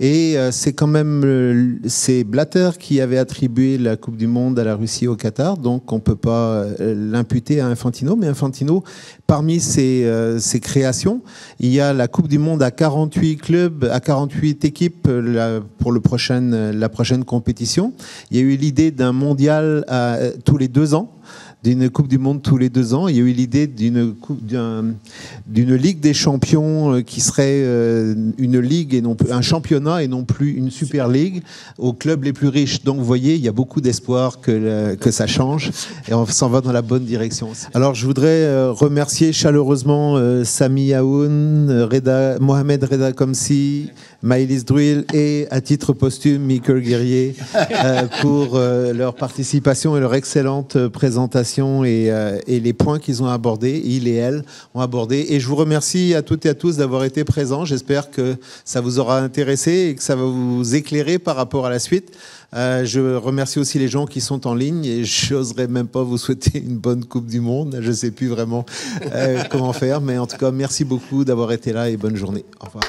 Et c'est quand même c'est Blatter qui avait attribué la Coupe du Monde à la Russie au Qatar, donc on ne peut pas l'imputer à Infantino. Mais Infantino, parmi ses créations, il y a la Coupe du Monde à 48 clubs, à 48 équipes pour la prochaine compétition. Il y a eu l'idée d'un mondial tous les 2 ans. D'une Coupe du Monde tous les 2 ans. Il y a eu l'idée d'une Ligue des champions qui serait une ligue et non un championnat et non plus une Super League aux clubs les plus riches. Donc vous voyez, il y a beaucoup d'espoir que ça change et on s'en va dans la bonne direction. Alors je voudrais remercier chaleureusement Sami Aoun, Mohamed Reda Komsi, Maëlys Druil et à titre posthume Michael Guerrier pour leur participation et leur excellente présentation et les points qu'ils ont abordés, il et elle ont abordé. Et je vous remercie à toutes et à tous d'avoir été présents. J'espère que ça vous aura intéressé et que ça va vous éclairer par rapport à la suite. Je remercie aussi les gens qui sont en ligne et je n'oserais même pas vous souhaiter une bonne Coupe du Monde. Je ne sais plus vraiment comment faire, mais en tout cas, merci beaucoup d'avoir été là et bonne journée. Au revoir.